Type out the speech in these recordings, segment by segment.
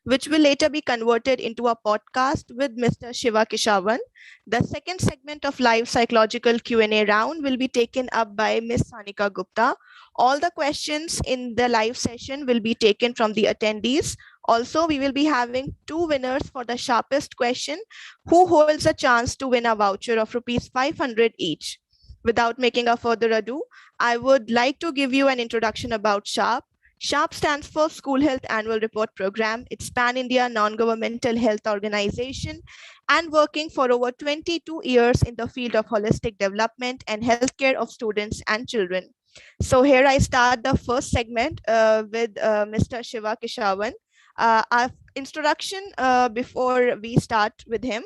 which will later be converted into a podcast with Mr. Shiva Keshavan. The second segment of live psychological Q&A round will be taken up by Ms. Sanika Gupta. All the questions in the live session will be taken from the attendees. Also, we will be having two winners for the sharpest question, who holds a chance to win a voucher of rupees 500 each. Without making a further ado, I would like to give you an introduction about SHARP. SHARP stands for School Health Annual Report Program. It's pan-India non-governmental health organization and working for over 22 years in the field of holistic development and healthcare of students and children. So here I start the first segment with Mr. Shiva Keshavan. Our introduction before we start with him.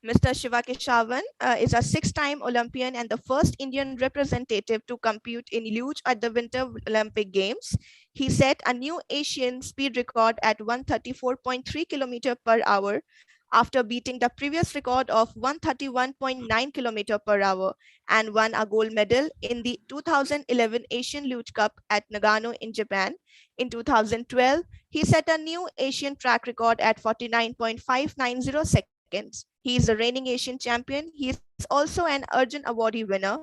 Mr. Shiva Keshavan is a six-time Olympian and the first Indian representative to compete in Luge at the Winter Olympic Games. He set a new Asian speed record at 134.3 km per hour after beating the previous record of 131.9 km per hour and won a gold medal in the 2011 Asian Luge Cup at Nagano in Japan. In 2012, he set a new Asian track record at 49.590 seconds. He is a reigning Asian champion. He is also an Arjuna Awardee winner,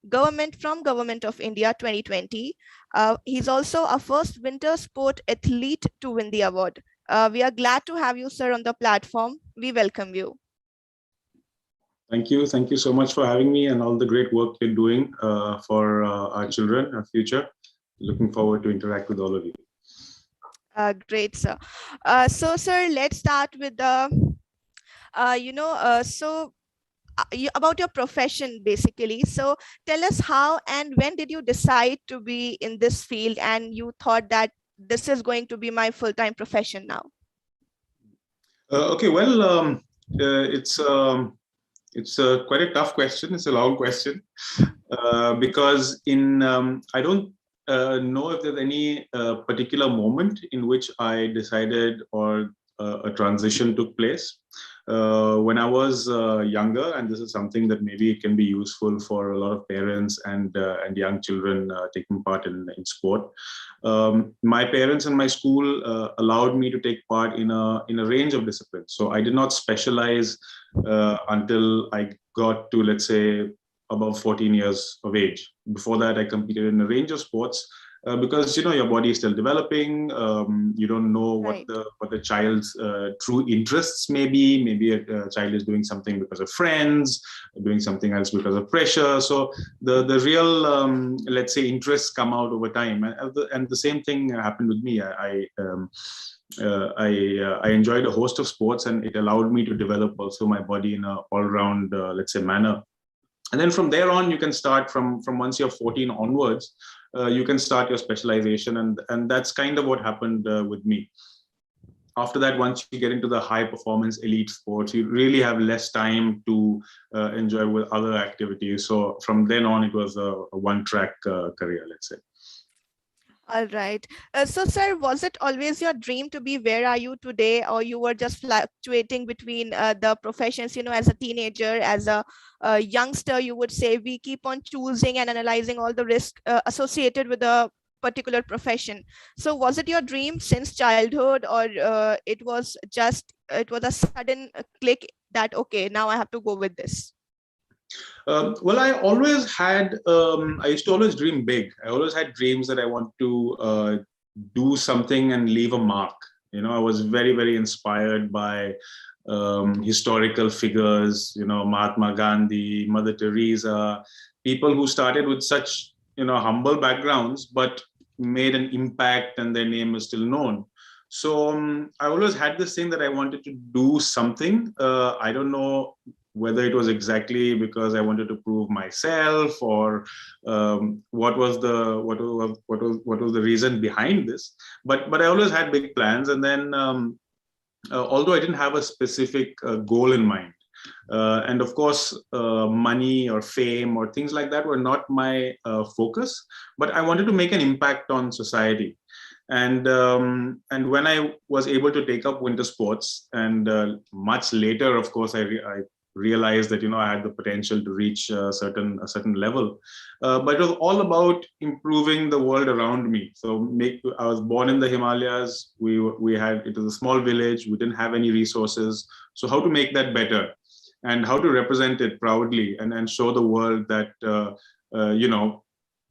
Government of India 2020. He's also a first winter sport athlete to win the award. We are glad to have you, sir, on the platform. We welcome you. Thank you. Thank you so much for having me and all the great work you're doing for our children, our future. Looking forward to interact with all of you. Great, sir. So, sir, let's start with the about your profession, basically. So tell us how and when did you decide to be in this field and you thought that this is going to be my full-time profession now? Okay, well, it's quite a tough question. It's a long question because I don't know if there's any particular moment in which I decided or a transition took place. When I was younger, and this is something that maybe can be useful for a lot of parents and young children taking part in sport. My parents and my school allowed me to take part in a range of disciplines. So I did not specialize until I got to, let's say, above 14 years of age. Before that, I competed in a range of sports. Because your body is still developing, you don't know what the child's true interests may be. Maybe a child is doing something because of friends, doing something else because of pressure. So the real, let's say, interests come out over time, and the same thing happened with me. I enjoyed a host of sports, and it allowed me to develop also my body in a all-round, let's say, manner. And then from there on, you can start from once you're 14 onwards. You can start your specialization, and that's kind of what happened with me. After that, once you get into the high performance elite sports, you really have less time to enjoy with other activities. So from then on, it was a one-track career, let's say. All right. So, sir, was it always your dream to be where are you today, or you were just fluctuating between the professions? As a teenager, as a youngster, you would say we keep on choosing and analyzing all the risk associated with a particular profession. So, was it your dream since childhood, or it was a sudden click that okay, now I have to go with this? Well, I always had, I used to always dream big. I always had dreams that I want to do something and leave a mark. I was very, very inspired by historical figures, Mahatma Gandhi, Mother Teresa, people who started with such, humble backgrounds, but made an impact and their name is still known. So I always had this thing that I wanted to do something. I don't know whether it was exactly because I wanted to prove myself or what was the reason behind this. But I always had big plans, and then although I didn't have a specific goal in mind, and of course money or fame or things like that were not my focus, but I wanted to make an impact on society. And when I was able to take up winter sports, and much later, of course, I realized that, I had the potential to reach a certain level. But it was all about improving the world around me. So I was born in the Himalayas. It was a small village. We didn't have any resources. So how to make that better, and how to represent it proudly, and show the world that,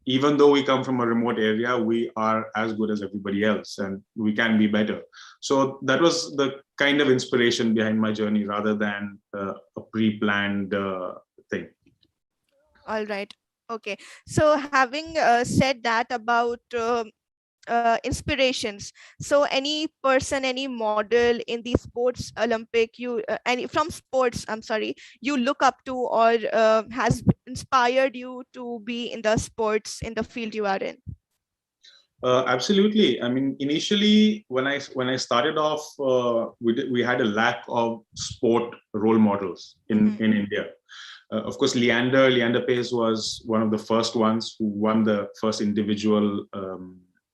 even though we come from a remote area, we are as good as everybody else, and we can be better. So that was the kind of inspiration behind my journey, rather than a pre-planned thing. All right. Okay. So having said that about inspirations, so any person, any model in the sports Olympic, any from sports, I'm sorry, you look up to, or has inspired you to be in the sports, in the field you are in? Absolutely. I mean, initially when I started off, we had a lack of sport role models in India. Of course, Leander Pace was one of the first ones who won the first individual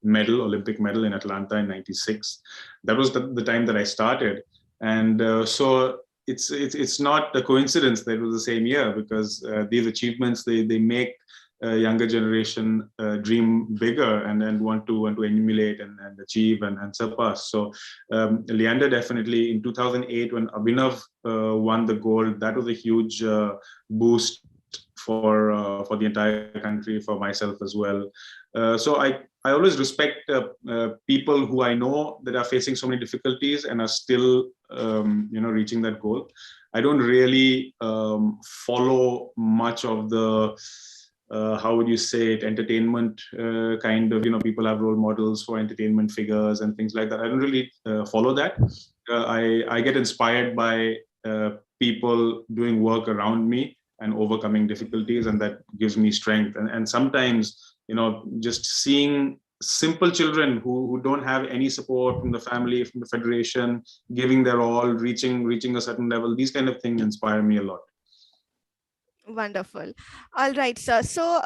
Olympic medal in Atlanta in '96. That was the time that I started, and so it's not a coincidence that it was the same year, because these achievements, they make younger generation dream bigger, and want to emulate and achieve and surpass. So Leander definitely, in 2008 when Abhinav won the gold, that was a huge boost for the entire country, for myself as well. So I always respect people who I know that are facing so many difficulties and are still reaching that goal. I don't really follow much of the how would you say it, entertainment kind of, people have role models for entertainment figures and things like that. I don't really follow that. I get inspired by people doing work around me and overcoming difficulties, and that gives me strength. And sometimes, just seeing simple children who don't have any support from the family, from the federation, giving their all, reaching a certain level, these kind of things inspire me a lot. Wonderful. All right, sir. So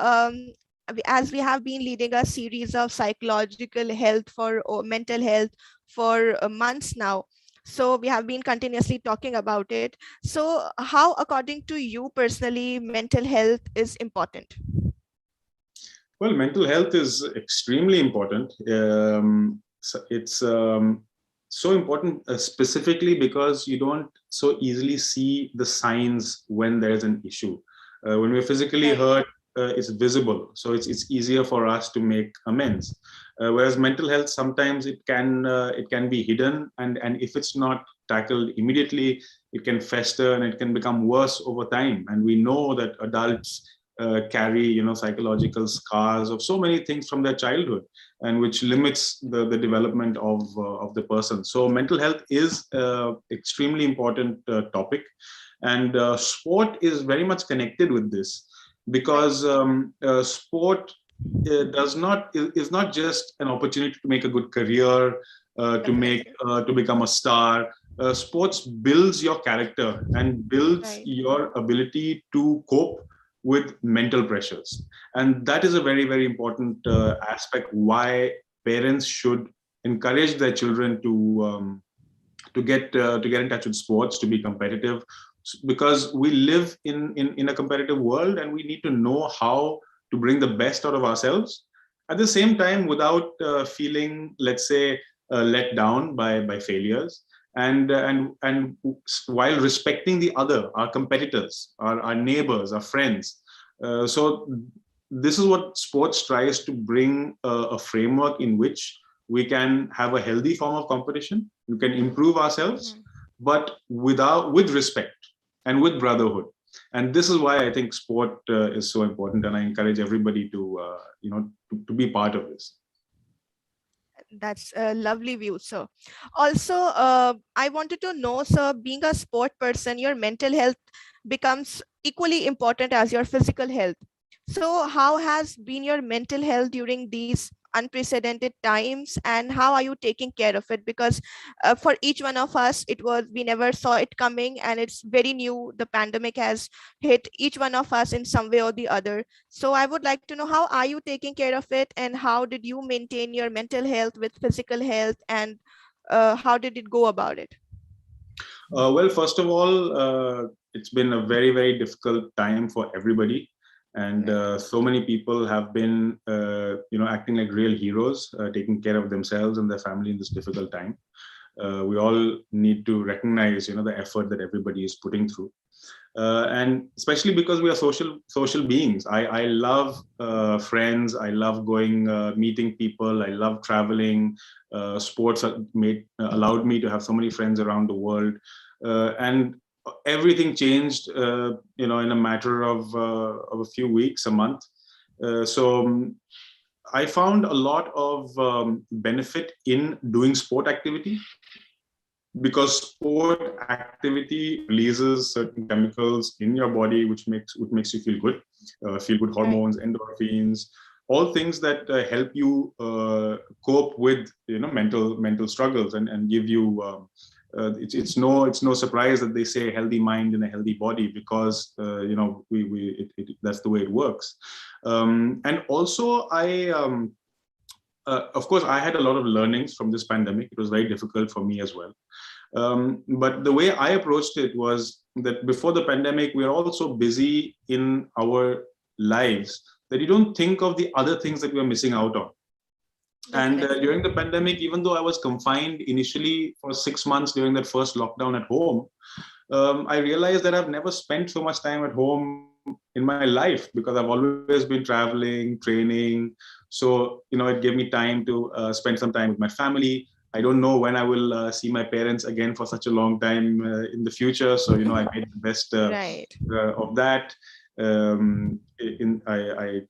as we have been leading a series of psychological health or mental health for months now, so we have been continuously talking about it. So how, according to you personally, mental health is important? Well, mental health is extremely important. It's so important specifically because you don't so easily see the signs when there's an issue. When we're physically hurt, it's visible, so it's easier for us to make amends. Whereas mental health, sometimes it can be hidden, and if it's not tackled immediately, it can fester and it can become worse over time. And we know that adults carry psychological scars of so many things from their childhood, and which limits the development of the person. So mental health is extremely important topic, and sport is very much connected with this, because sport is not just an opportunity to make a good career, to become a star. Sports builds your character and builds your ability to cope with mental pressures, and that is a very, very important aspect why parents should encourage their children to get in touch with sports, to be competitive, because we live in a competitive world, and we need to know how to bring the best out of ourselves at the same time, without feeling, let's say, let down by failures, and while respecting the other, our competitors, our neighbors, our friends. So this is what sports tries to bring, a framework in which we can have a healthy form of competition, we can improve ourselves, but with respect and with brotherhood. And this is why I think sport is so important, and I encourage everybody to to be part of this. That's a lovely view, sir. Also, I wanted to know, sir, being a sport person, your mental health becomes equally important as your physical health. So how has been your mental health during these unprecedented times, and how are you taking care of it? Because for each one of us, we never saw it coming, and it's very new. The pandemic has hit each one of us in some way or the other. So I would like to know, how are you taking care of it, and how did you maintain your mental health with physical health, and how did it go about it? Well, first of all, it's been a very, very difficult time for everybody. And so many people have been, acting like real heroes, taking care of themselves and their family in this difficult time. We all need to recognize, the effort that everybody is putting through. And especially because we are social beings. I love friends. I love going, meeting people. I love traveling. Sports allowed me to have so many friends around the world. And everything changed, in a matter of a few weeks, a month. So I found a lot of benefit in doing sport activity, because sport activity releases certain chemicals in your body which makes you feel good hormones, endorphins, all things that help you cope with mental struggles, and give you it's no surprise that they say healthy mind in a healthy body, because that's the way it works. And also of course, I had a lot of learnings from this pandemic. It was very difficult for me as well. But the way I approached it was that before the pandemic, we are all so busy in our lives that you don't think of the other things that we are missing out on. And during the pandemic, even though I was confined initially for 6 months during that first lockdown at home, I realized that I've never spent so much time at home in my life, because I've always been traveling, training. So, it gave me time to spend some time with my family. I don't know when I will see my parents again for such a long time in the future. So, I made the best of that. I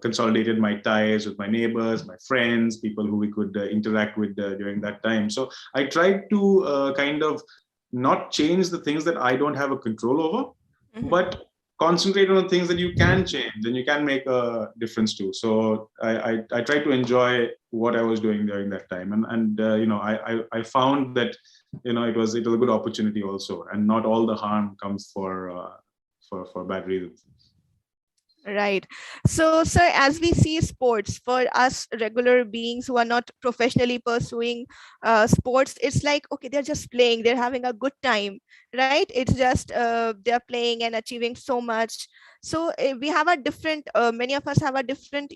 consolidated my ties with my neighbors, my friends, people who we could interact with during that time. So I tried to kind of not change the things that I don't have a control over, but concentrate on the things that you can change and you can make a difference to. So I tried to enjoy what I was doing during that time, and I found that it was a good opportunity also, and not all the harm comes for bad reasons. Right. So, sir, as we see sports, for us regular beings who are not professionally pursuing sports, it's like, okay, they're just playing, they're having a good time, right? It's just they're playing and achieving so much. So we have a different, many of us have a different,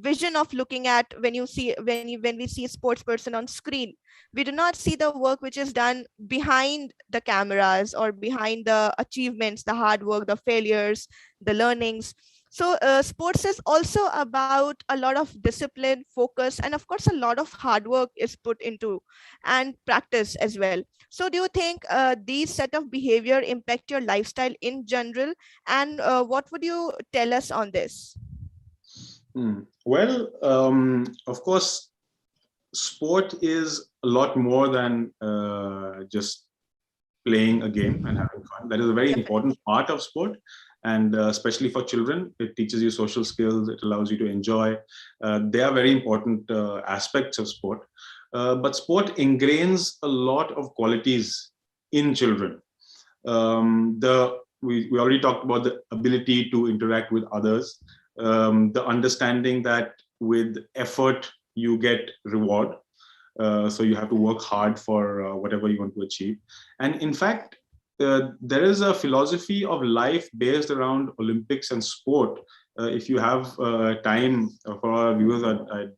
vision of looking at when we see a sports person on screen. We do not see the work which is done behind the cameras, or behind the achievements, the hard work, the failures, the learnings. So sports is also about a lot of discipline, focus, and of course a lot of hard work is put into, and practice as well. So do you think these set of behavior impact your lifestyle in general, and what would you tell us on this? Well, of course, sport is a lot more than just playing a game and having fun. That is a very important part of sport. And especially for children, it teaches you social skills. It allows you to enjoy. They are very important aspects of sport. But sport ingrains a lot of qualities in children. We already talked about the ability to interact with others, the understanding that with effort you get reward. So you have to work hard for whatever you want to achieve. And in fact, there is a philosophy of life based around Olympics and sport. If you have time for our viewers, I'd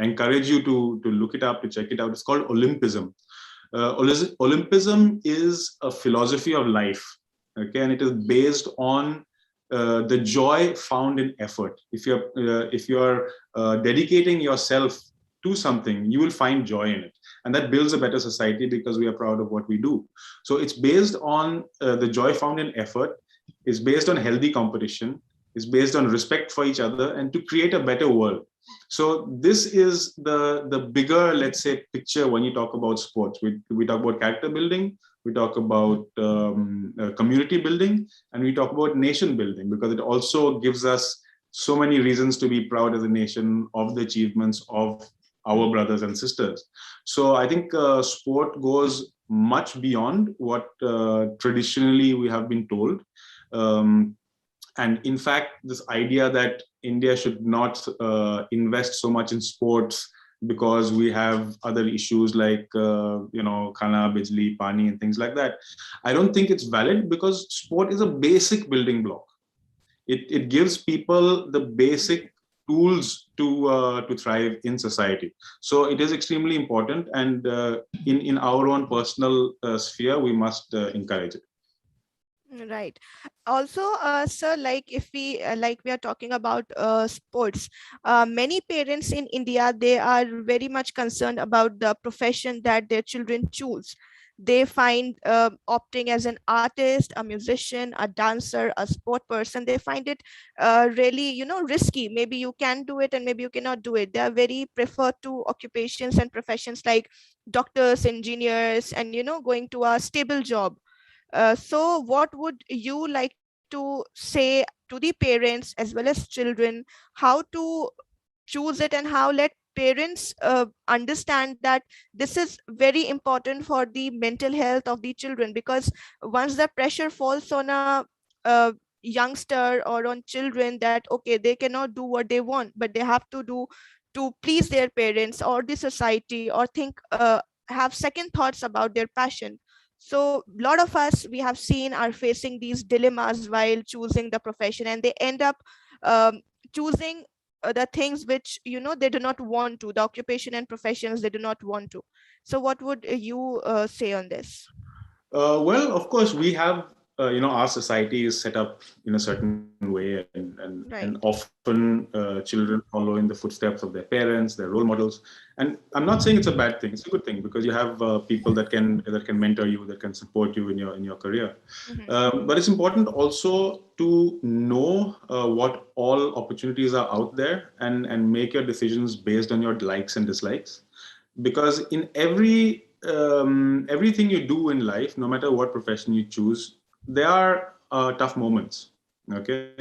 encourage you to look it up, to check it out. It's called Olympism. Olympism is a philosophy of life, okay, and it is based on the joy found in effort. If you're dedicating yourself to something, you will find joy in it, and that builds a better society because we are proud of what we do. So it's based on the joy found in effort. It's based on healthy competition. It's based on respect for each other and to create a better world. So this is the bigger, let's say, picture when you talk about sports. We talk about character building, we talk about community building, and we talk about nation building, because it also gives us so many reasons to be proud as a nation of the achievements of our brothers and sisters. So I think sport goes much beyond what traditionally we have been told. And in fact, this idea that India should not invest so much in sports because we have other issues like, khana, bijli, pani, and things like that. I don't think it's valid, because sport is a basic building block. It gives people the basic tools to thrive in society. So it is extremely important, and in our own personal sphere, we must encourage it. Right. Also, sir, like if we like we are talking about sports, many parents in India, they are very much concerned about the profession that their children choose. They find opting as an artist, a musician, a dancer, a sport person, they find it really, risky. Maybe you can do it and maybe you cannot do it. They are very preferred to occupations and professions like doctors, engineers, and going to a stable job. So what would you like to say to the parents as well as children, how to choose it, and how let parents understand that this is very important for the mental health of the children? Because once the pressure falls on a youngster or on children that okay, they cannot do what they want, but they have to do to please their parents or the society, or think have second thoughts about their passion. So a lot of us, we have seen, are facing these dilemmas while choosing the profession, and they end up choosing the things which they do not want to, the occupation and professions they do not want to. So what would you say on this? Well, of course, we have, our society is set up in a certain way, and Right. often children follow in the footsteps of their parents, their role models. And I'm not saying it's a bad thing; it's a good thing, because you have people that can mentor you, that can support you in your career. Mhm. But it's important also to know what all opportunities are out there, and make your decisions based on your likes and dislikes, because in everything you do in life, no matter what profession you choose, there are tough moments. Okay,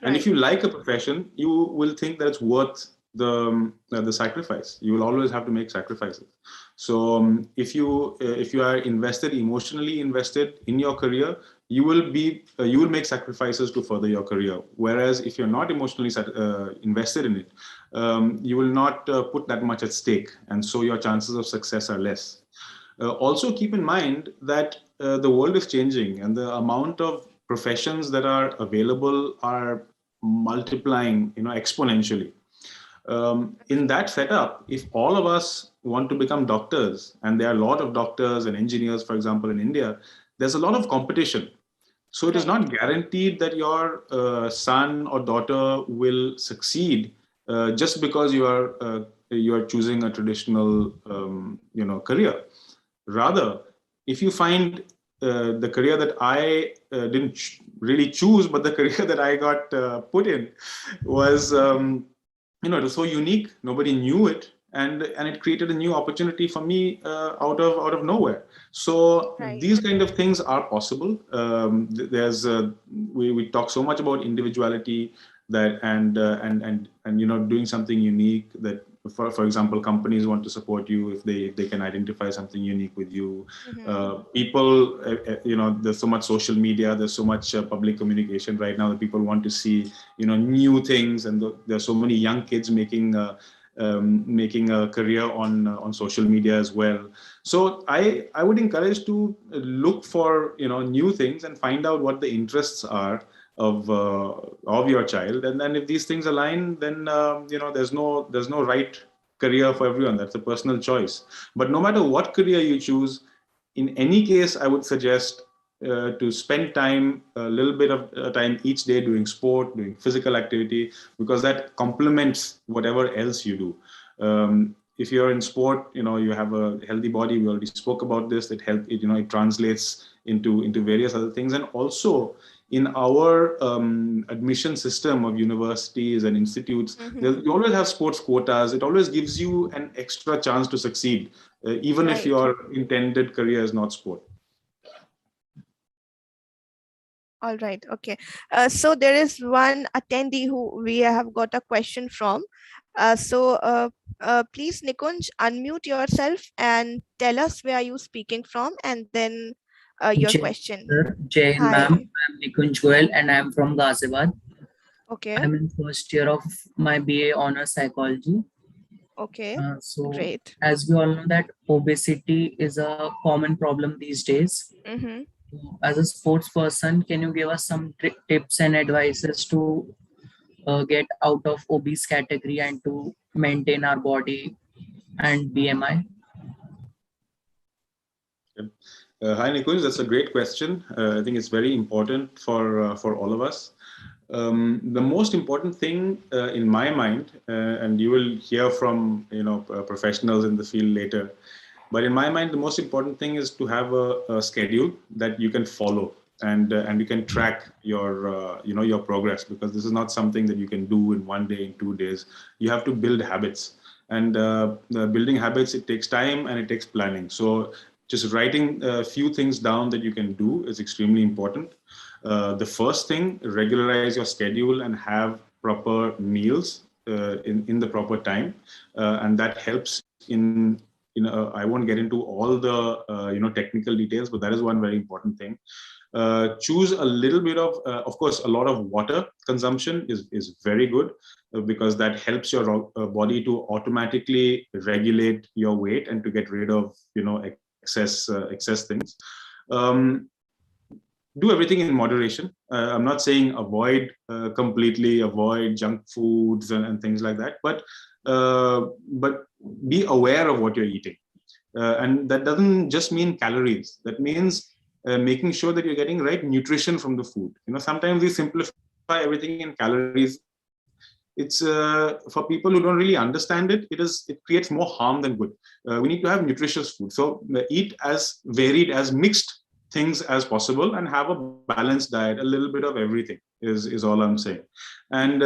and if you Right. like a profession, you will think that it's worth the sacrifice. You will always have to make sacrifices. So if you are emotionally invested in your career, you will make sacrifices to further your career. Whereas if you're not emotionally invested in it, you will not put that much at stake, and so your chances of success are less. Also, keep in mind that the world is changing, and the amount of professions that are available are multiplying, exponentially. In that setup, if all of us want to become doctors, and there are a lot of doctors and engineers, for example, in India, there's a lot of competition. So it is Right. not guaranteed that your son or daughter will succeed just because you are choosing a traditional career. Rather, if you find the career that I didn't really choose, but the career that I got put in was it was so unique, nobody knew it, and it created a new opportunity for me out of nowhere. So Right. these kind of things are possible. There's we talk so much about individuality, that and doing something unique, that for example, companies want to support you if they can identify something unique with you. Mhm. People, there's so much social media, there's so much public communication right now, that people want to see new things, and there's so many young kids making a career on social media as well. So I would encourage to look for new things, and find out what the interests are of your child, and then if these things align, then there's no right career for everyone. That's a personal choice. But no matter what career you choose, in any case, I would suggest to spend time, a little bit of time each day, doing sport, doing physical activity, because that complements whatever else you do. If you're in sport, you have a healthy body. We already spoke about this. It translates into various other things, and also in our admission system of universities and institutes, Mhm. you always have sports quotas. It always gives you an extra chance to succeed, even if Right. your intended career is not sport. All right. Okay. So there is one attendee who we have got a question from. Please, Nikunj, unmute yourself and tell us where you speaking from, and then your Jai Hind, question. sir. Jai Hind, ma'am. Hi. I'm Nikunj Goel and I'm from Ghaziabad. Okay. I'm in first year of my BA Honors Psychology. Okay, So great. as we all know that obesity is a common problem these days. Mm-hmm. As a sports person, can you give us some tips and advices to get out of obese category and to maintain our body and BMI? Hi, Nikunj. That's a great question. I think it's very important for all of us. The most important thing in my mind, and you will hear from professionals in the field later, but in my mind, the most important thing is to have a schedule that you can follow and you can track your progress, because this is not something that you can do in 1 day, in 2 days. You have to build habits, and building habits, it takes time and it takes planning. So just writing a few things down that you can do is extremely important. The first thing, regularize your schedule and have proper meals in the proper time, and that helps in. I won't get into all the technical details, but that is one very important thing. Choose a little bit of course, a lot of water consumption is very good, because that helps your body to automatically regulate your weight and to get rid of excess things. Do everything in moderation. I'm not saying avoid completely, avoid junk foods and things like that, but be aware of what you're eating. And that doesn't just mean calories. That means making sure that you're getting right nutrition from the food. Sometimes we simplify everything in calories. It's for people who don't really understand it. It creates more harm than good. We need to have nutritious food. So eat as varied, as mixed things as possible, and have a balanced diet. A little bit of everything is all I'm saying. And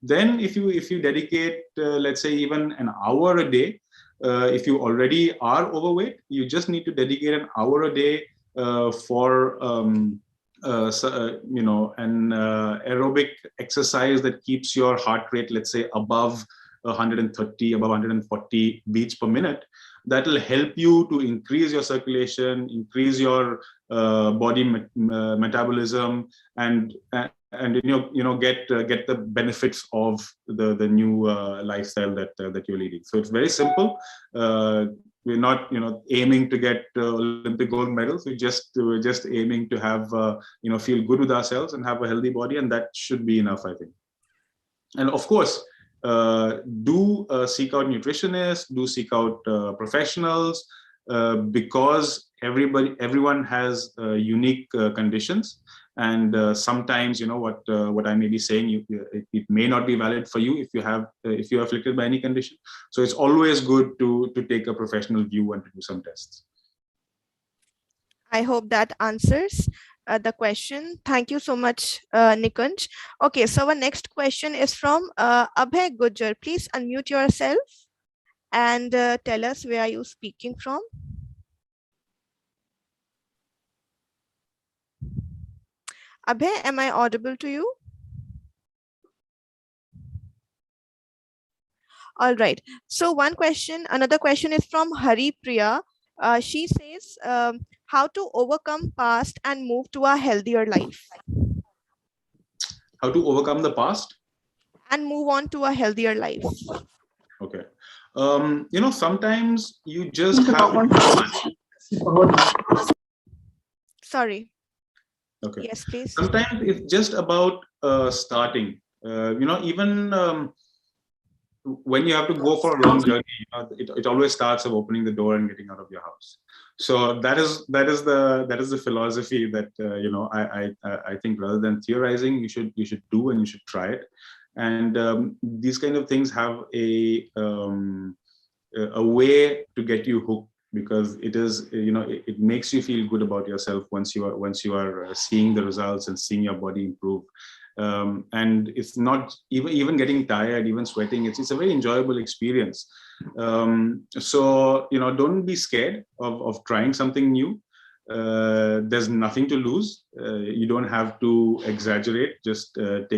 then if you dedicate, let's say, even an hour a day, if you already are overweight, you just need to dedicate an hour a day for an aerobic exercise that keeps your heart rate, let's say, above 130, above 140 beats per minute. That will help you to increase your circulation, increase your body metabolism, and get the benefits of the new lifestyle that you're leading. So it's very simple. We're not aiming to get Olympic gold medals. We're just aiming to have feel good with ourselves and have a healthy body, and that should be enough, I think. And of course, do seek out nutritionists, do seek out professionals, because everyone has unique conditions, and sometimes what I may be saying, it may not be valid for you if you're afflicted by any condition. So it's always good to take a professional view and to do some tests. I hope that answers the question. Thank you so much, Nikunj. Okay, so our next question is from Abhay Gujjar. Please unmute yourself and tell us where are you speaking from. Abhay, am I audible to you? All right. So another question is from Hari Priya. She says, how to overcome past and move to a healthier life? How to overcome the past? And move on to a healthier life. Okay. Sometimes you just have... Sorry. Okay. Yes, please. Sometimes it's just about starting. Even when you have to go for a long journey, it always starts of opening the door and getting out of your house. So that is the philosophy that I think, rather than theorizing, you should do, and you should try it. And these kind of things have a way to get you hooked, because it makes you feel good about yourself once you are seeing the results and seeing your body improve. And it's not even getting tired, even sweating. It's a very enjoyable experience. So don't be scared of trying something new. There's nothing to lose. You don't have to exaggerate. Just the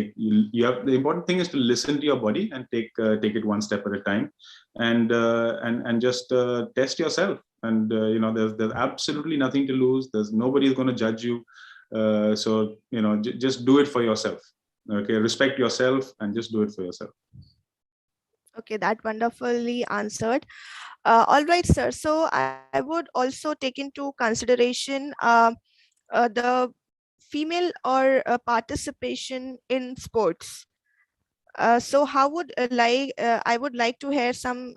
important thing is to listen to your body and take it one step at a time, and just test yourself. And there's absolutely nothing to lose. Nobody's going to judge you. So just do it for yourself. Okay, respect yourself and just do it for yourself. Okay, that wonderfully answered. All right, sir. So I would also take into consideration the female or participation in sports. So how would I would like to hear some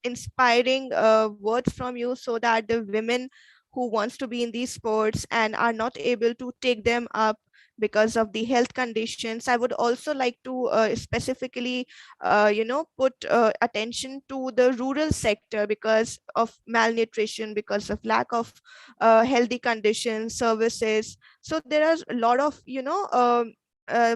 inspiring words from you, so that the women who wants to be in these sports and are not able to take them up because of the health conditions. I would also like to specifically put attention to the rural sector because of malnutrition, because of lack of healthy conditions, services. So there are a lot of uh,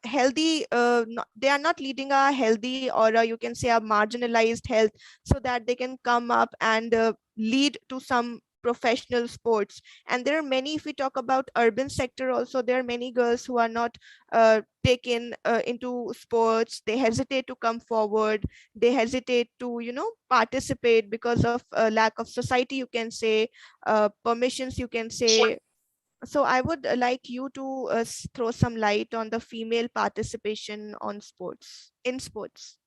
healthy they are not leading a healthy, or you can say a marginalized health, so that they can come up and lead to some professional sports. And there are many, if we talk about urban sector also, there are many girls who are not taken into sports. They hesitate to come forward, they hesitate to participate because of lack of society, you can say, permissions, you can say. So I would like you to throw some light on the female participation on sports, in sports.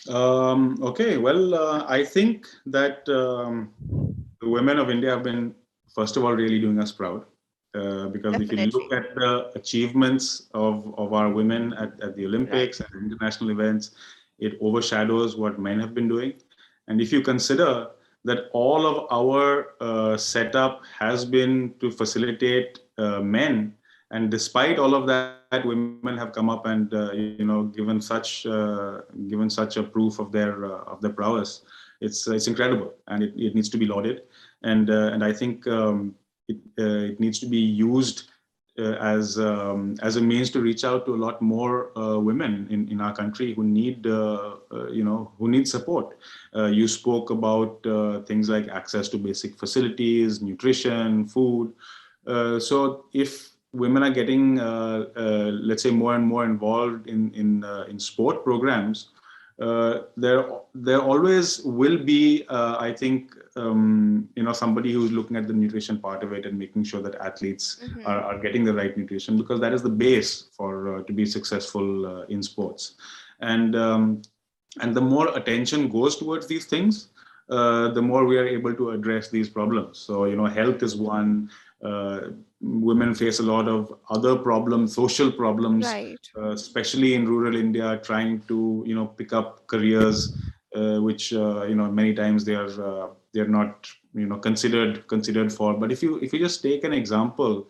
Okay, well, I think that the women of India have been, first of all, really doing us proud. Because if you look Definitely. at the achievements of our women at the Right. Olympics and international events, it overshadows what men have been doing. And if you consider that all of our setup has been to facilitate men, and despite all of that, women have come up and given such a proof of their prowess. It's incredible, and it needs to be lauded. And I think it needs to be used as a means to reach out to a lot more women in our country who need who need support. You spoke about things like access to basic facilities, nutrition, food. So if women are getting, let's say, more and more involved in sport programs, there always will be, I think, somebody who's looking at the nutrition part of it and making sure that athletes are getting the right nutrition, because that is the base for to be successful in sports. And the more attention goes towards these things, the more we are able to address these problems. So, health is one. Women face a lot of other problems, social problems, Right. especially in rural India, trying to pick up careers, which many times they're not considered for. But if you just take an example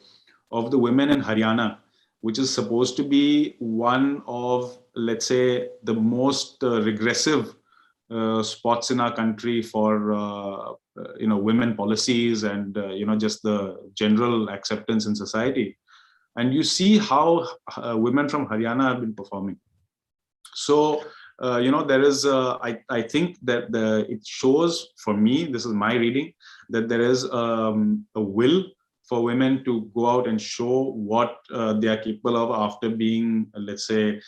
of the women in Haryana, which is supposed to be one of, let's say, the most regressive spots in our country for women policies and just the general acceptance in society, and you see how women from Haryana have been performing. So there is I think that it shows, for me, this is my reading, that there is a will for women to go out and show what they are capable of after being, let's say,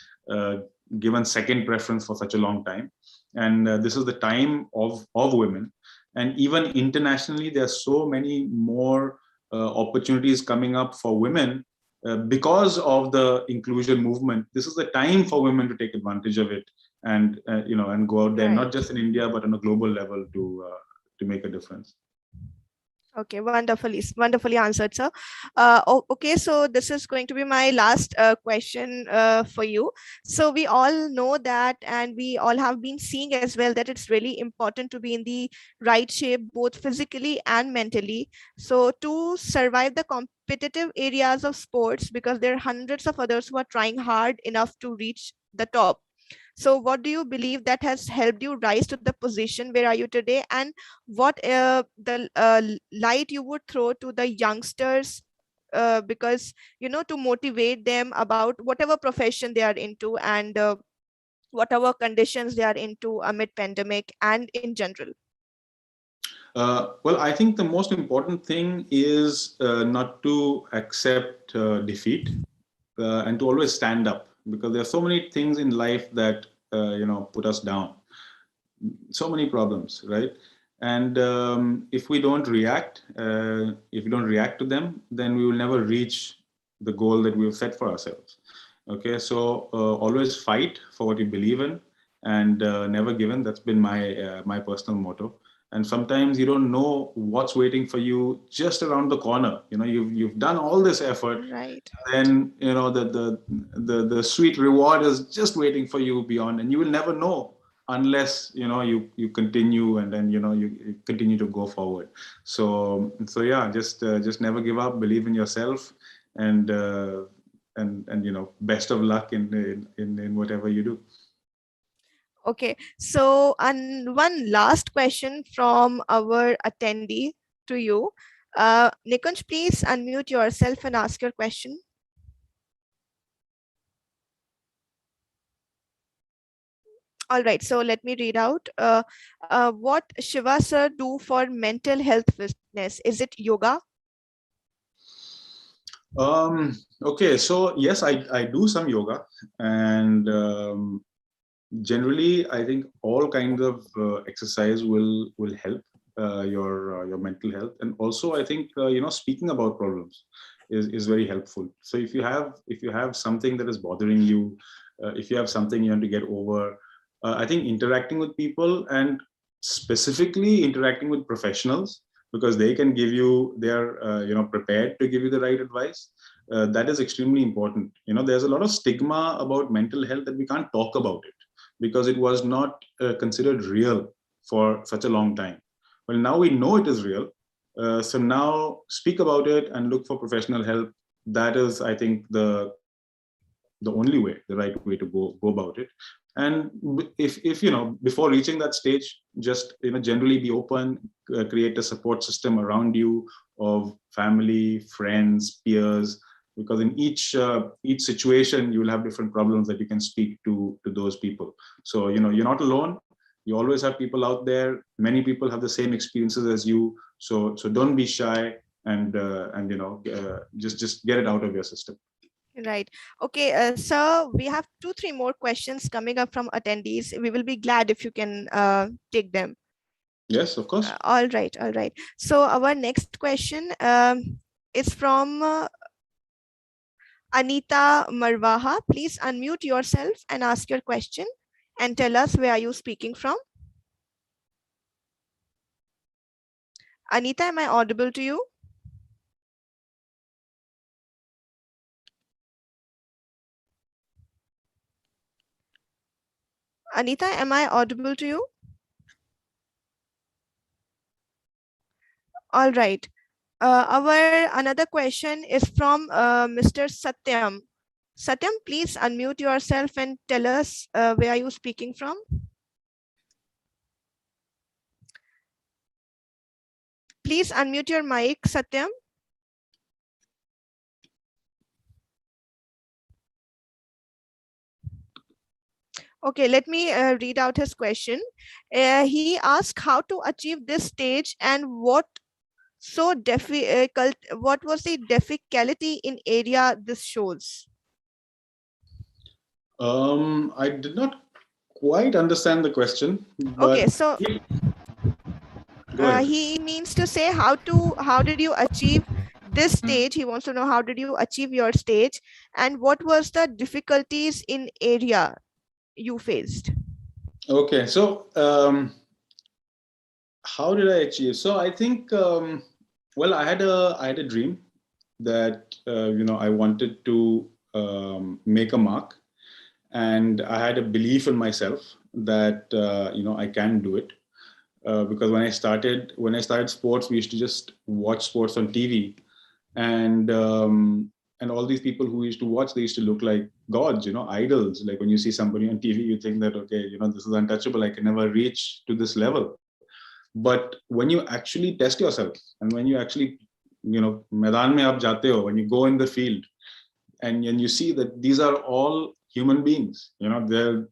given second preference for such a long time. And this is the time of women. And even internationally, there are so many more opportunities coming up for women because of the inclusion movement. This is the time for women to take advantage of it, and and go out there, not Right. just in India but on a global level, to make a difference. Okay, wonderfully answered, sir. Okay, so this is going to be my last question for you. So we all know that, and we all have been seeing as well, that it's really important to be in the right shape, both physically and mentally. So to survive the competitive areas of sports, because there are hundreds of others who are trying hard enough to reach the top. So what do you believe that has helped you rise to the position where are you today? And what the light you would throw to the youngsters, because to motivate them about whatever profession they are into, and whatever conditions they are into amid pandemic and in general? Well, I think the most important thing is not to accept defeat, and to always stand up, because there are so many things in life that put us down, so many problems, right? And if we don't react, to them, then we will never reach the goal that we've set for ourselves. Okay, so always fight for what you believe in, and never give in. That's been my personal motto. And sometimes you don't know what's waiting for you just around the corner. You know, you've done all this effort, Right. then you know the sweet reward is just waiting for you beyond, and you will never know unless you continue, and then you continue to go forward. So yeah, just never give up, believe in yourself, and best of luck in whatever you do. Okay, so and one last question from our attendee to you. Nikunj, please unmute yourself and ask your question. All right, so let me read out. What Shiva sir do for mental health fitness? Is it yoga? Okay, so yes, I do some yoga, and generally I think all kinds of exercise will help your mental health. And also I think speaking about problems is very helpful. So if you have something that is bothering you, if you have something you want to get over, I think interacting with people, and specifically interacting with professionals, because they can give you, they're prepared to give you the right advice. That is extremely important. There's a lot of stigma about mental health that we can't talk about it, because it was not considered real for such a long time. Well, now we know it is real. So now speak about it and look for professional help. That is, I think, the only way, the right way to go about it. And if before reaching that stage, just generally be open, create a support system around you of family, friends, peers, because in each situation you will have different problems that you can speak to those people. So you're not alone. You always have people out there. Many people have the same experiences as you. So don't be shy, and just get it out of your system. Right. Okay, so we have 2-3 more questions coming up from attendees. We will be glad if you can take them. Yes, of course. All right, all right. So our next question is from Anita Marwaha. Please unmute yourself and ask your question and tell us where are you speaking from. Anita, am I audible to you? Anita, am I audible to you? All right. Our another question is from Mr. Satyam. Satyam, please unmute yourself and tell us where are you speaking from. Please unmute your mic, Satyam. Okay, let me read out his question. He asked how to achieve this stage and what what was the difficulty in area this shows. I did not quite understand the question. But okay, so he means to say how did you achieve this stage? He wants to know how did you achieve your stage and what was the difficulties in area you faced. Okay, so how did I achieve? So I think well, I had a dream that I wanted to make a mark, and I had a belief in myself that I can do it. Because when I started sports, we used to just watch sports on TV, and all these people who used to watch, they used to look like gods, idols. Like when you see somebody on TV, you think that, okay, this is untouchable. I can never reach to this level. But when you actually test yourself, and when you actually, मैदान में आप जाते हो, when you go in the field, and you see that these are all human beings, they're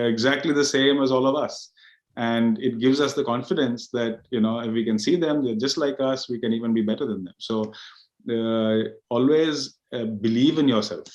exactly the same as all of us. And it gives us the confidence that, if we can see them, they're just like us, we can even be better than them. So always believe in yourself,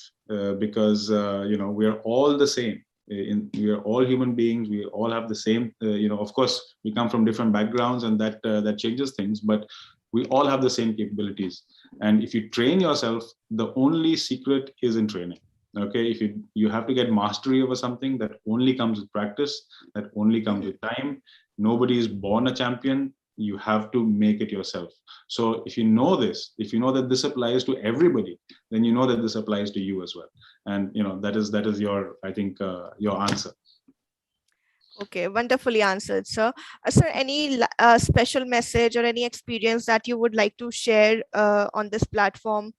because, we are all the same. We are all human beings. We all have the same, of course, we come from different backgrounds, and that changes things, but we all have the same capabilities. And if you train yourself, the only secret is in training. Okay, if you have to get mastery over something, that only comes with practice, that only comes with time. Nobody is born a champion. You have to make it yourself. So if you know this, if you know that this applies to everybody, then you know that this applies to you as well. And that is your, I think, your answer. Okay, wonderfully answered, sir. Sir, any special message or any experience that you would like to share on this platform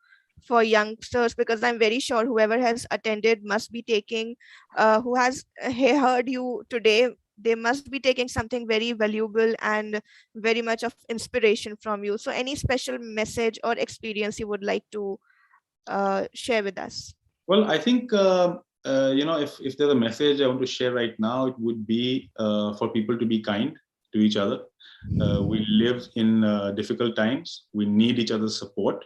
for youngsters? Because I'm very sure whoever has attended must be taking, who has heard you today, they must be taking something very valuable and very much of inspiration from you. So any special message or experience you would like to share with us? Well, I think, if there's a message I want to share right now, it would be for people to be kind to each other. We live in difficult times. We need each other's support.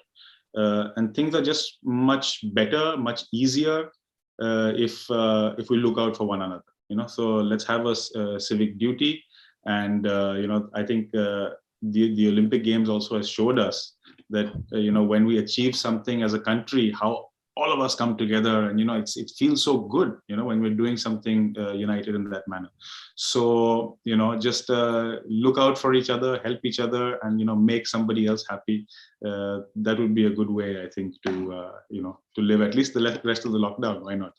And things are just much better, much easier if we look out for one another. So let's have a civic duty. And, I think the Olympic Games also has showed us that, when we achieve something as a country, how all of us come together, and it feels so good when we're doing something united in that manner. So just look out for each other, help each other, and make somebody else happy. That would be a good way, I think, to to live at least the rest of the lockdown. Why not?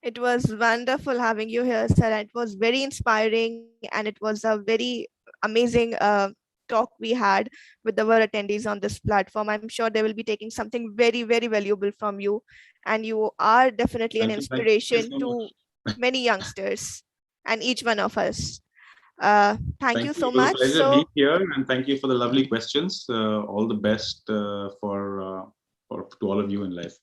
It was wonderful having you here, sir. It was very inspiring, and it was a very amazing talk we had with our attendees on this platform. I'm sure they will be taking something very, very valuable from you, and you are definitely an Thank you inspiration so to much. many youngsters and each one of us. Thank you Thank you. so It was a much. pleasure So, being here, and thank you for the lovely questions. All the best for to all of you in life.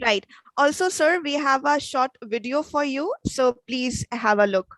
right. Also, sir, we have a short video for you. So please have a look.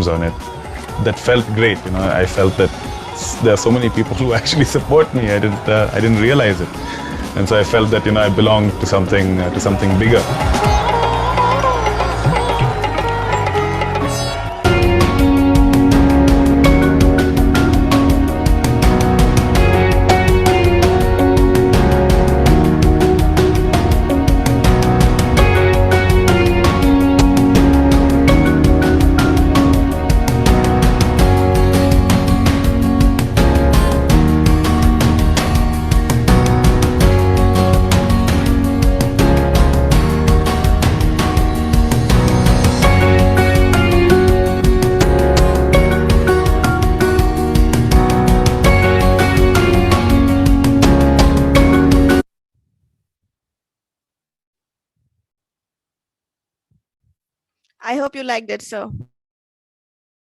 On it, that felt great. I felt that there are so many people who actually support me. I didn't realize it, and so I felt that I belonged to something bigger. I hope you liked it, sir. Thank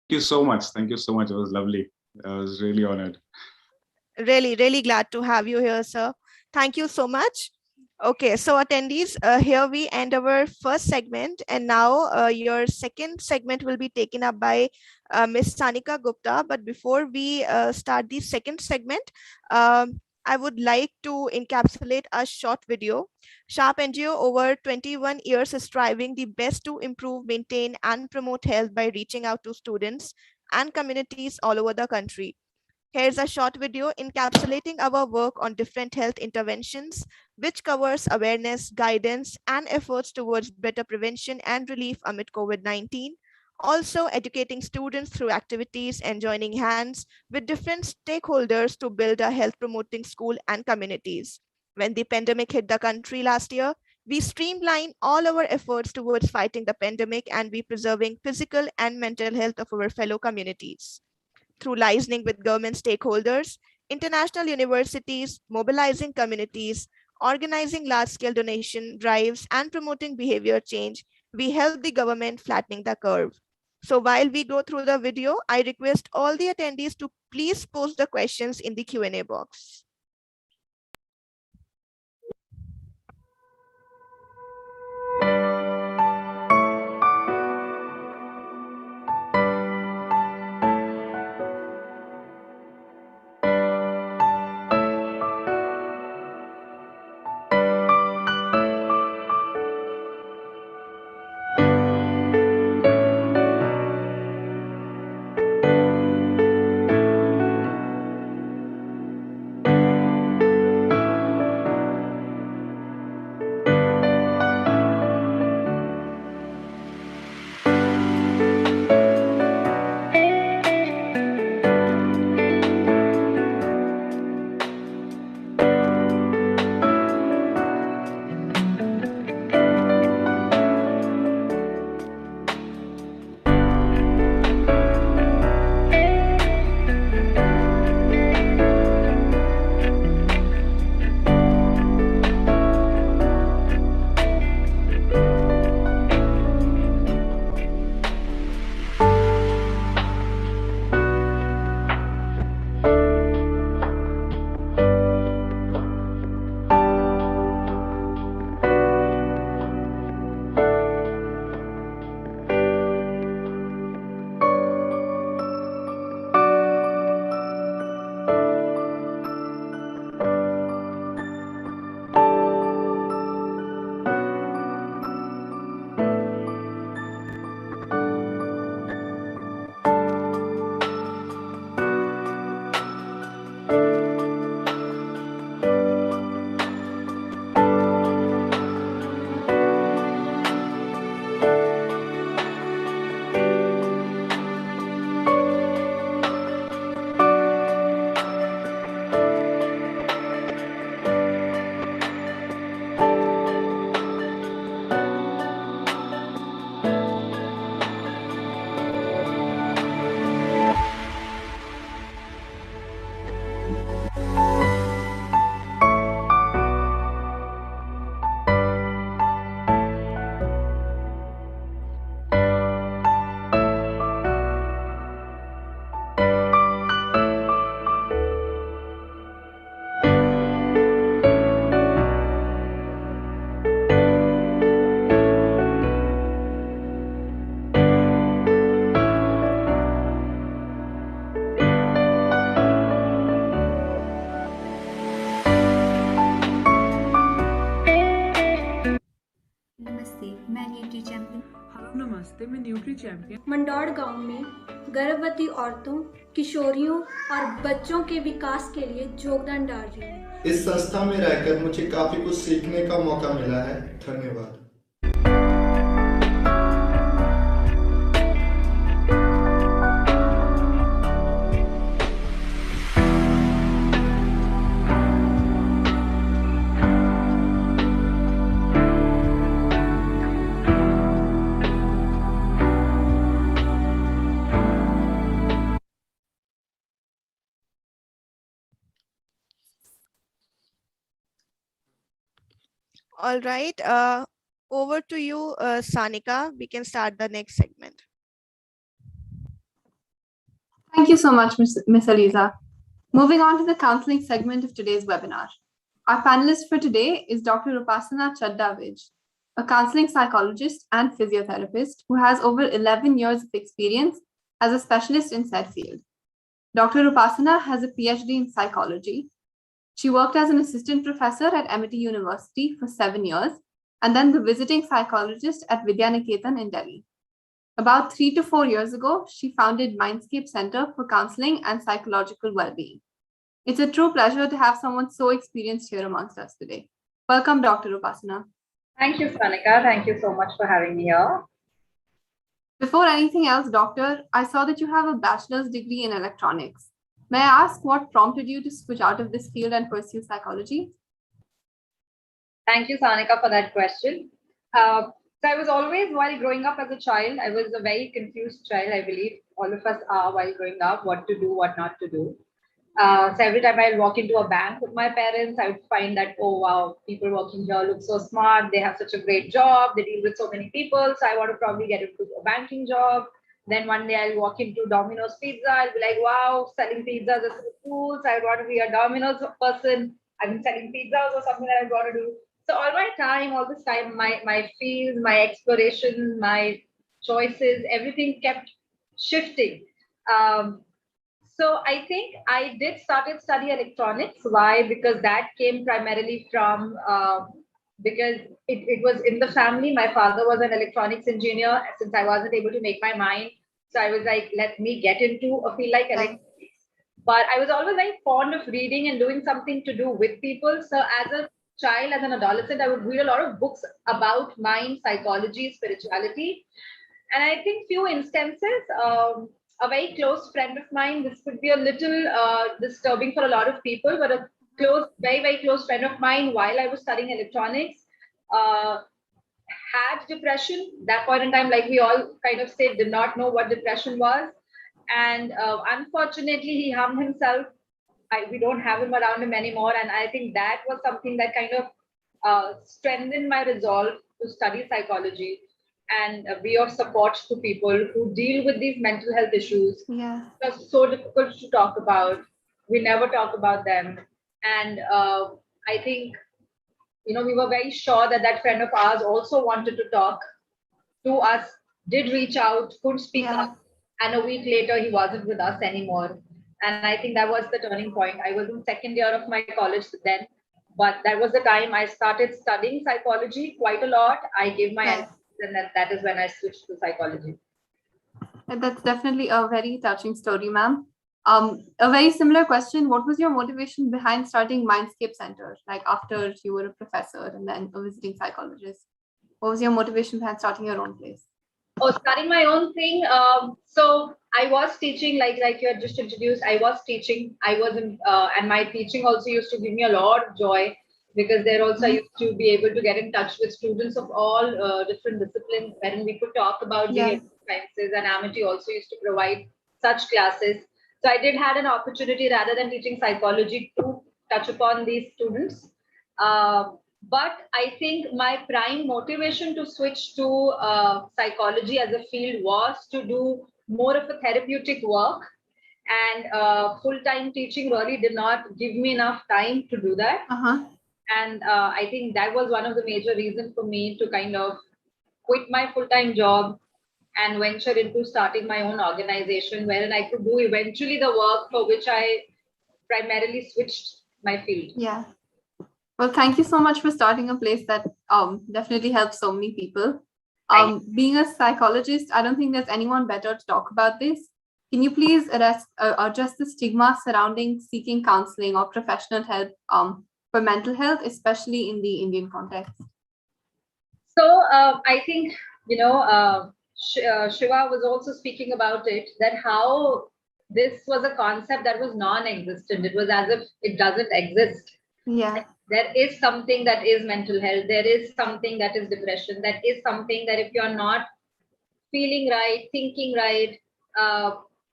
you so much. Thank you so much. It was lovely. I was really honored. Really, really glad to have you here, sir. Thank you so much. Okay, so attendees, here we end our first segment, and now your second segment will be taken up by Ms. Sanika Gupta. But before we start the second segment, I would like to encapsulate a short video. Sharp NGO over 21 years is striving the best to improve, maintain, and promote health by reaching out to students and communities all over the country. Here's a short video encapsulating our work on different health interventions, which covers awareness, guidance, and efforts towards better prevention and relief amid COVID-19. Also educating students through activities and joining hands with different stakeholders to build a health promoting school and communities. When the pandemic hit the country last year, we streamlined all our efforts towards fighting the pandemic and we preserving physical and mental health of our fellow communities. Through liaising with government stakeholders, international universities, mobilizing communities, organizing large-scale donation drives, and promoting behavior change, we help the government flattening the curve. So while we go through the video, I request all the attendees to please post the questions in the Q&A box. नमस्ते, मैं nutri champion Mandore गांव में गर्भवती औरतों, किशोरियों और बच्चों के विकास के लिए योगदान डाल रही हूँ। इस संस्था में रहकर मुझे काफी कुछ सीखने का मौका मिला है। धन्यवाद। All right, over to you, Sanika. We can start the next segment. Thank you so much, Ms. Aliza. Moving on to the counseling segment of today's webinar. Our panelist for today is Dr. Upasana Chaddha Vij, a counseling psychologist and physiotherapist who has over 11 years of experience as a specialist in said field. Dr. Upasana has a PhD in psychology. She worked as an assistant professor at Amity University for 7 years, and then the visiting psychologist at Vidyaniketan in Delhi. About 3 to 4 years ago, she founded Mindscape Center for Counseling and Psychological Wellbeing. It's a true pleasure to have someone so experienced here amongst us today. Welcome, Dr. Upasana. Thank you, Sanika. Thank you so much for having me here. Before anything else, Doctor, I saw that you have a bachelor's degree in electronics. May I ask what prompted you to switch out of this field and pursue psychology? Thank you, Sanika, for that question. So I was always, while growing up as a child, I was a very confused child, I believe all of us are while growing up, what to do, what not to do. So every time I walk into a bank with my parents, I would find that, oh wow, people working here look so smart. They have such a great job. They deal with so many people. So I want to probably get into a banking job. Then one day I'll walk into Domino's Pizza. I'll be like, wow, selling pizzas is so cool. So I want to be a Domino's person. I've been selling pizzas or something that I want to do. So all this time, my fields, my explorations, my choices, everything kept shifting. So I think I did started study electronics. Why? Because that came primarily from because it was in the family. My father was an electronics engineer. Since I wasn't able to make my mind, so I was like, let me get into a field like electronics. But I was always very fond of reading and doing something to do with people. So as a child, as an adolescent, I would read a lot of books about mind, psychology, spirituality. And I think few instances, a very close friend of mine, this could be a little disturbing for a lot of people, but a very, very close friend of mine while I was studying electronics had depression. That point in time, like we all kind of said, did not know what depression was. And unfortunately, he harmed himself. We don't have him around him anymore. And I think that was something that kind of strengthened my resolve to study psychology and be of support to people who deal with these mental health issues. Yeah. It's so difficult to talk about. We never talk about them. And I think, we were very sure that that friend of ours also wanted to talk to us, did reach out, could speak up. And a week later, he wasn't with us anymore. And I think that was the turning point. I was in second year of my college then, but that was the time I started studying psychology quite a lot. I gave my answers, and that is when I switched to psychology. That's definitely a very touching story, ma'am. A very similar question. What was your motivation behind starting Mindscape Center? Like after you were a professor and then a visiting psychologist, what was your motivation behind starting your own place? Oh, starting my own thing. So I was teaching, like you had just introduced. I was teaching. I was in, and my teaching also used to give me a lot of joy because there also I used to be able to get in touch with students of all different disciplines, wherein we could talk about behavioral sciences, and Amity also used to provide such classes. So I did had an opportunity rather than teaching psychology to touch upon these students. But I think my prime motivation to switch to psychology as a field was to do more of a therapeutic work, and full-time teaching really did not give me enough time to do that. And I think that was one of the major reasons for me to kind of quit my full-time job and venture into starting my own organization, wherein I could do eventually the work for which I primarily switched my field. Yeah. Well, thank you so much for starting a place that definitely helps so many people. Being a psychologist, I don't think there's anyone better to talk about this. Can you please address the stigma surrounding seeking counseling or professional help for mental health, especially in the Indian context? So I think, Shiva was also speaking about it, that how this was a concept that was non-existent. It was as if it doesn't exist. Yeah. There is something that is mental health. There is something that is depression. That is something that if you're not feeling right, thinking right,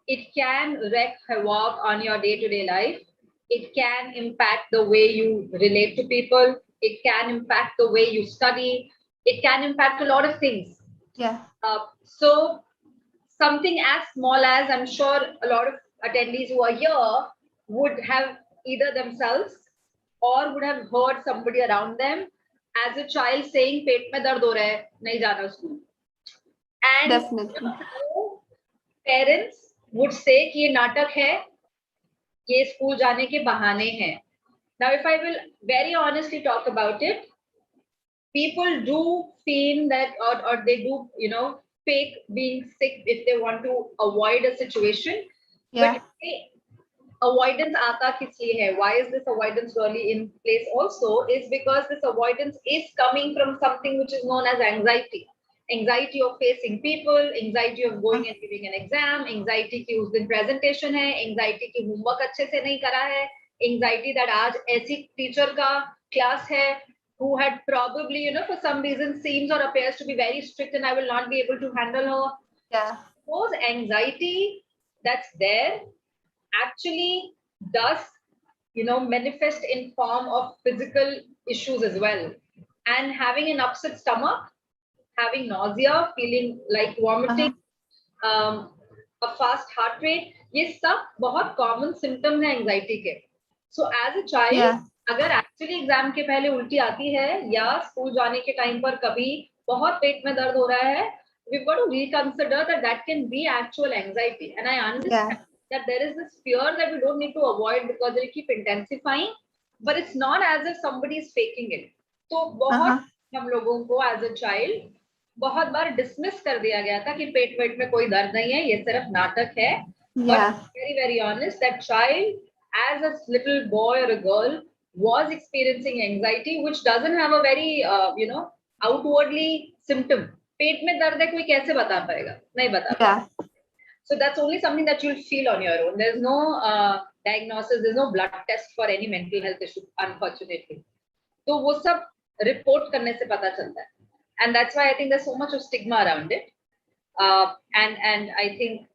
it can wreak havoc on your day-to-day life. It can impact the way you relate to people. It can impact the way you study. It can impact a lot of things. Yeah. So something as small as, I'm sure a lot of attendees who are here would have either themselves or would have heard somebody around them as a child saying, "Pet mein dard ho raha hai, nahi jana school." And definitely, parents would say कि ये नाटक है, ये school जाने के बहाने हैं. Now, if I will very honestly talk about it, people do feel that, or they do, fake being sick if they want to avoid a situation. Yeah. But avoidance aata kis liye hai? Why is this avoidance really in place also? Is because this avoidance is coming from something which is known as anxiety. Anxiety of facing people, anxiety of going and giving an exam, anxiety कि उस दिन presentation है, anxiety कि homework अच्छे से नहीं करा है, anxiety that आज ऐसी teacher का class है who had probably, for some reason seems or appears to be very strict and I will not be able to handle her. Yeah. Those anxiety that's there actually does, manifest in form of physical issues as well. And having an upset stomach, having nausea, feeling like vomiting, a fast heart rate, ये सब बहुत common symptom है anxiety के. So as a child, अगर actually exam के पहले उल्टी आती है या स्कूल जाने के टाइम पर कभी बहुत पेट में दर्द हो रहा है, we've got to reconsider that can be actual anxiety. And I understand that there is this fear that we don't need to avoid because they'll keep intensifying, but it's not as if somebody is faking it. तो बहुत हम लोगों को as a child बहुत बार dismiss कर दिया गया था कि पेट वेट में कोई दर्द नहीं है, ये सिर्फ नाटक है. But very, very honest, that child as a little boy or a girl was experiencing anxiety, which doesn't have a very, outwardly symptom. पेट में दर्द है कोई कैसे बता पाएगा? नहीं बता पाएगा. So that's only something that you'll feel on your own. There's no diagnosis, there's no blood test for any mental health issue, unfortunately. तो वो सब रिपोर्ट करने से पता चलता है. And that's why I think there's so much of stigma around it. And I think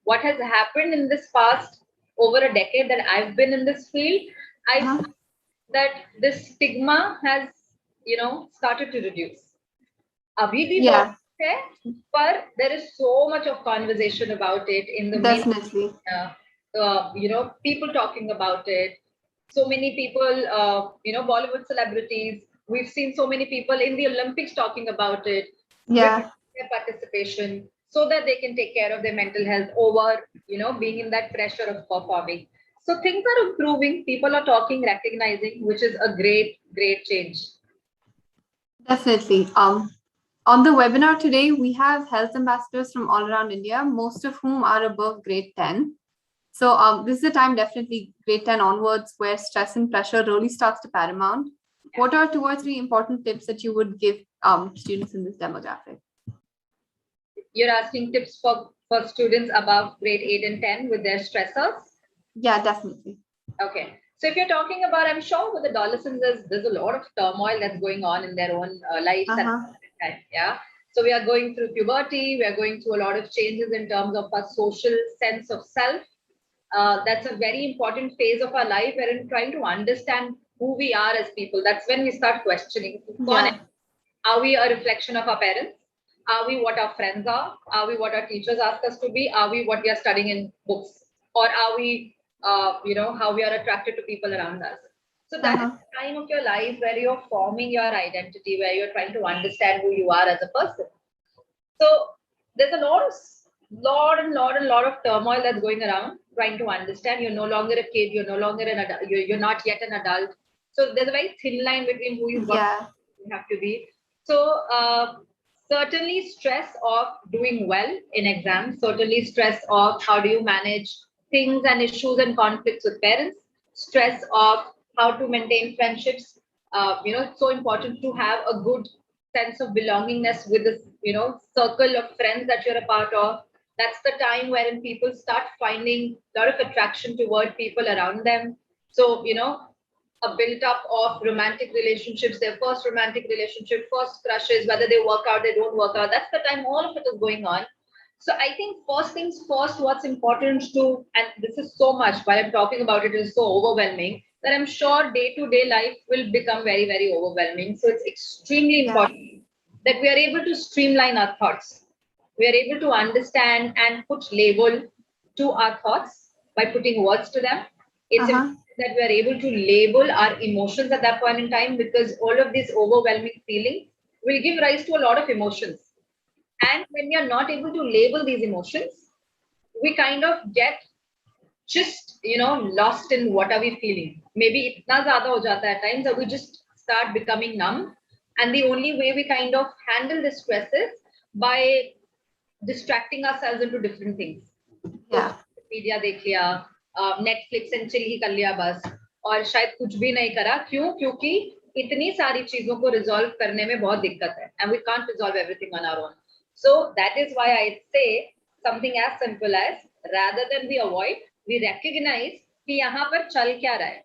what has happened in this past over a decade that I've been in this field, I find that this stigma has, started to reduce. Abhi bhi bahut hai, but there is so much of conversation about it in the Definitely. People talking about it. So many people, Bollywood celebrities. We've seen so many people in the Olympics talking about it. Their participation, so that they can take care of their mental health over, being in that pressure of performing. So things are improving. People are talking, recognizing, which is a great, great change. Definitely. On the webinar today, we have health ambassadors from all around India, most of whom are above grade 10. So this is a time definitely grade 10 onwards where stress and pressure really starts to paramount. What are 2 or 3 important tips that you would give students in this demographic? You're asking tips for students above grade 8 and 10 with their stressors? Yeah, definitely. Okay. So if you're talking about, I'm sure with adolescents, there's a lot of turmoil that's going on in their own lives at that time. Yeah. So we are going through puberty. We are going through a lot of changes in terms of our social sense of self. That's a very important phase of our life. We're in trying to understand who we are as people. That's when we start questioning. Are we a reflection of our parents? Are we what our friends are? Are we what our teachers ask us to be? Are we what we are studying in books? Or are we, how we are attracted to people around us? So that is the time of your life where you're forming your identity, where you're trying to understand who you are as a person. So there's a lot of turmoil that's going around, trying to understand. You're no longer a kid. You're no longer an adult. You're not yet an adult. So there's a very thin line between who you have to be. So certainly stress of doing well in exams, certainly stress of how do you manage things and issues and conflicts with parents, stress of how to maintain friendships. It's so important to have a good sense of belongingness with this, circle of friends that you're a part of. That's the time wherein people start finding a lot of attraction toward people around them. So, a build-up of romantic relationships, their first romantic relationship, first crushes, whether they work out, they don't work out. That's the time all of it is going on. So I think first things first, what's important to, and this is so much, while I'm talking about it, is so overwhelming, that I'm sure day-to-day life will become very, very overwhelming. So it's extremely important that we are able to streamline our thoughts. We are able to understand and put label to our thoughts by putting words to them. It's important that we are able to label our emotions at that point in time, because all of this overwhelming feeling will give rise to a lot of emotions. And when we are not able to label these emotions, we kind of get just, lost in what are we feeling. Maybe itna zyada ho jata at times that we just start becoming numb. And the only way we kind of handle the stress is by distracting ourselves into different things. Media dekh liya, Netflix and chill hi kar liya bas, और शायद कुछ भी नहीं करा. क्यों? क्योंकि इतनी सारी चीजों को resolve करने में बहुत दिक्कत है. And we can't resolve everything on our own. So that is why I say something as simple as, rather than we avoid, we recognize कि यहाँ पर चल क्या रहा है,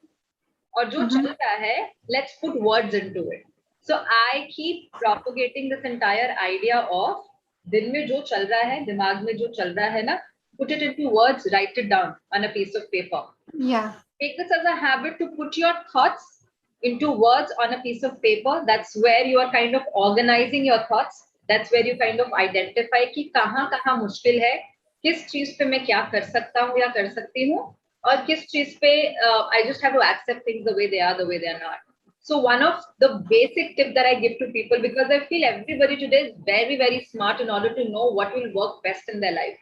और जो चल रहा है, let's put words into it. So I keep propagating this entire idea of दिन में जो चल रहा है, दिमाग में जो चल रहा है ना, put it into words, write it down on a piece of paper. Yeah. Take this as a habit to put your thoughts into words on a piece of paper. That's where you are kind of organizing your thoughts. That's where you kind of identify कि कहाँ मुश्किल है, किस चीज पे मैं क्या कर सकता हूँ या कर सकती हूँ, और किस चीज पे I just have to accept things the way they are not. So one of the basic tips that I give to people, because I feel everybody today is very, very smart in order to know what will work best in their life.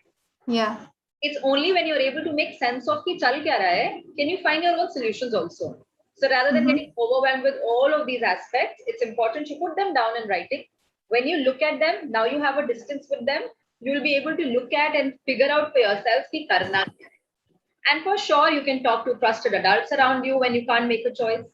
Yeah. It's only when you're able to make sense of ki chal kya raha hai, can you find your own solutions also. So rather than getting overwhelmed with all of these aspects, it's important to put them down in writing. When you look at them, now you have a distance with them, you'll be able to look at and figure out for yourself ki karna kya hai. And for sure, you can talk to trusted adults around you when you can't make a choice,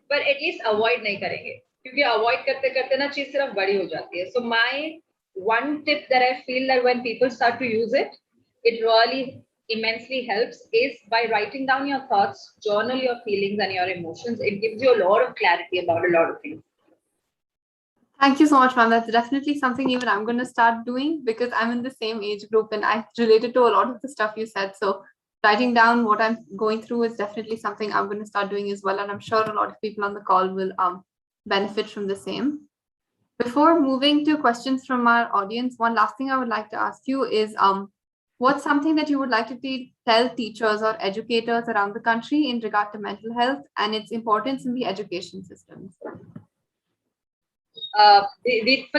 but at least avoid nahi karenge. Kyunki avoid karte karte na cheez sirf badi ho jati hai. So my one tip that I feel that when people start to use it, it really immensely helps is by writing down your thoughts, journal your feelings and your emotions. It gives you a lot of clarity about a lot of things. Thank you so much, ma'am. That's definitely something even I'm going to start doing, because I'm in the same age group and I related to a lot of the stuff you said. So writing down what I'm going through is definitely something I'm going to start doing as well. And I'm sure a lot of people on the call will benefit from the same. Before moving to questions from our audience, one last thing I would like to ask you is, what's something that you would like to tell teachers or educators around the country in regard to mental health and its importance in the education systems? For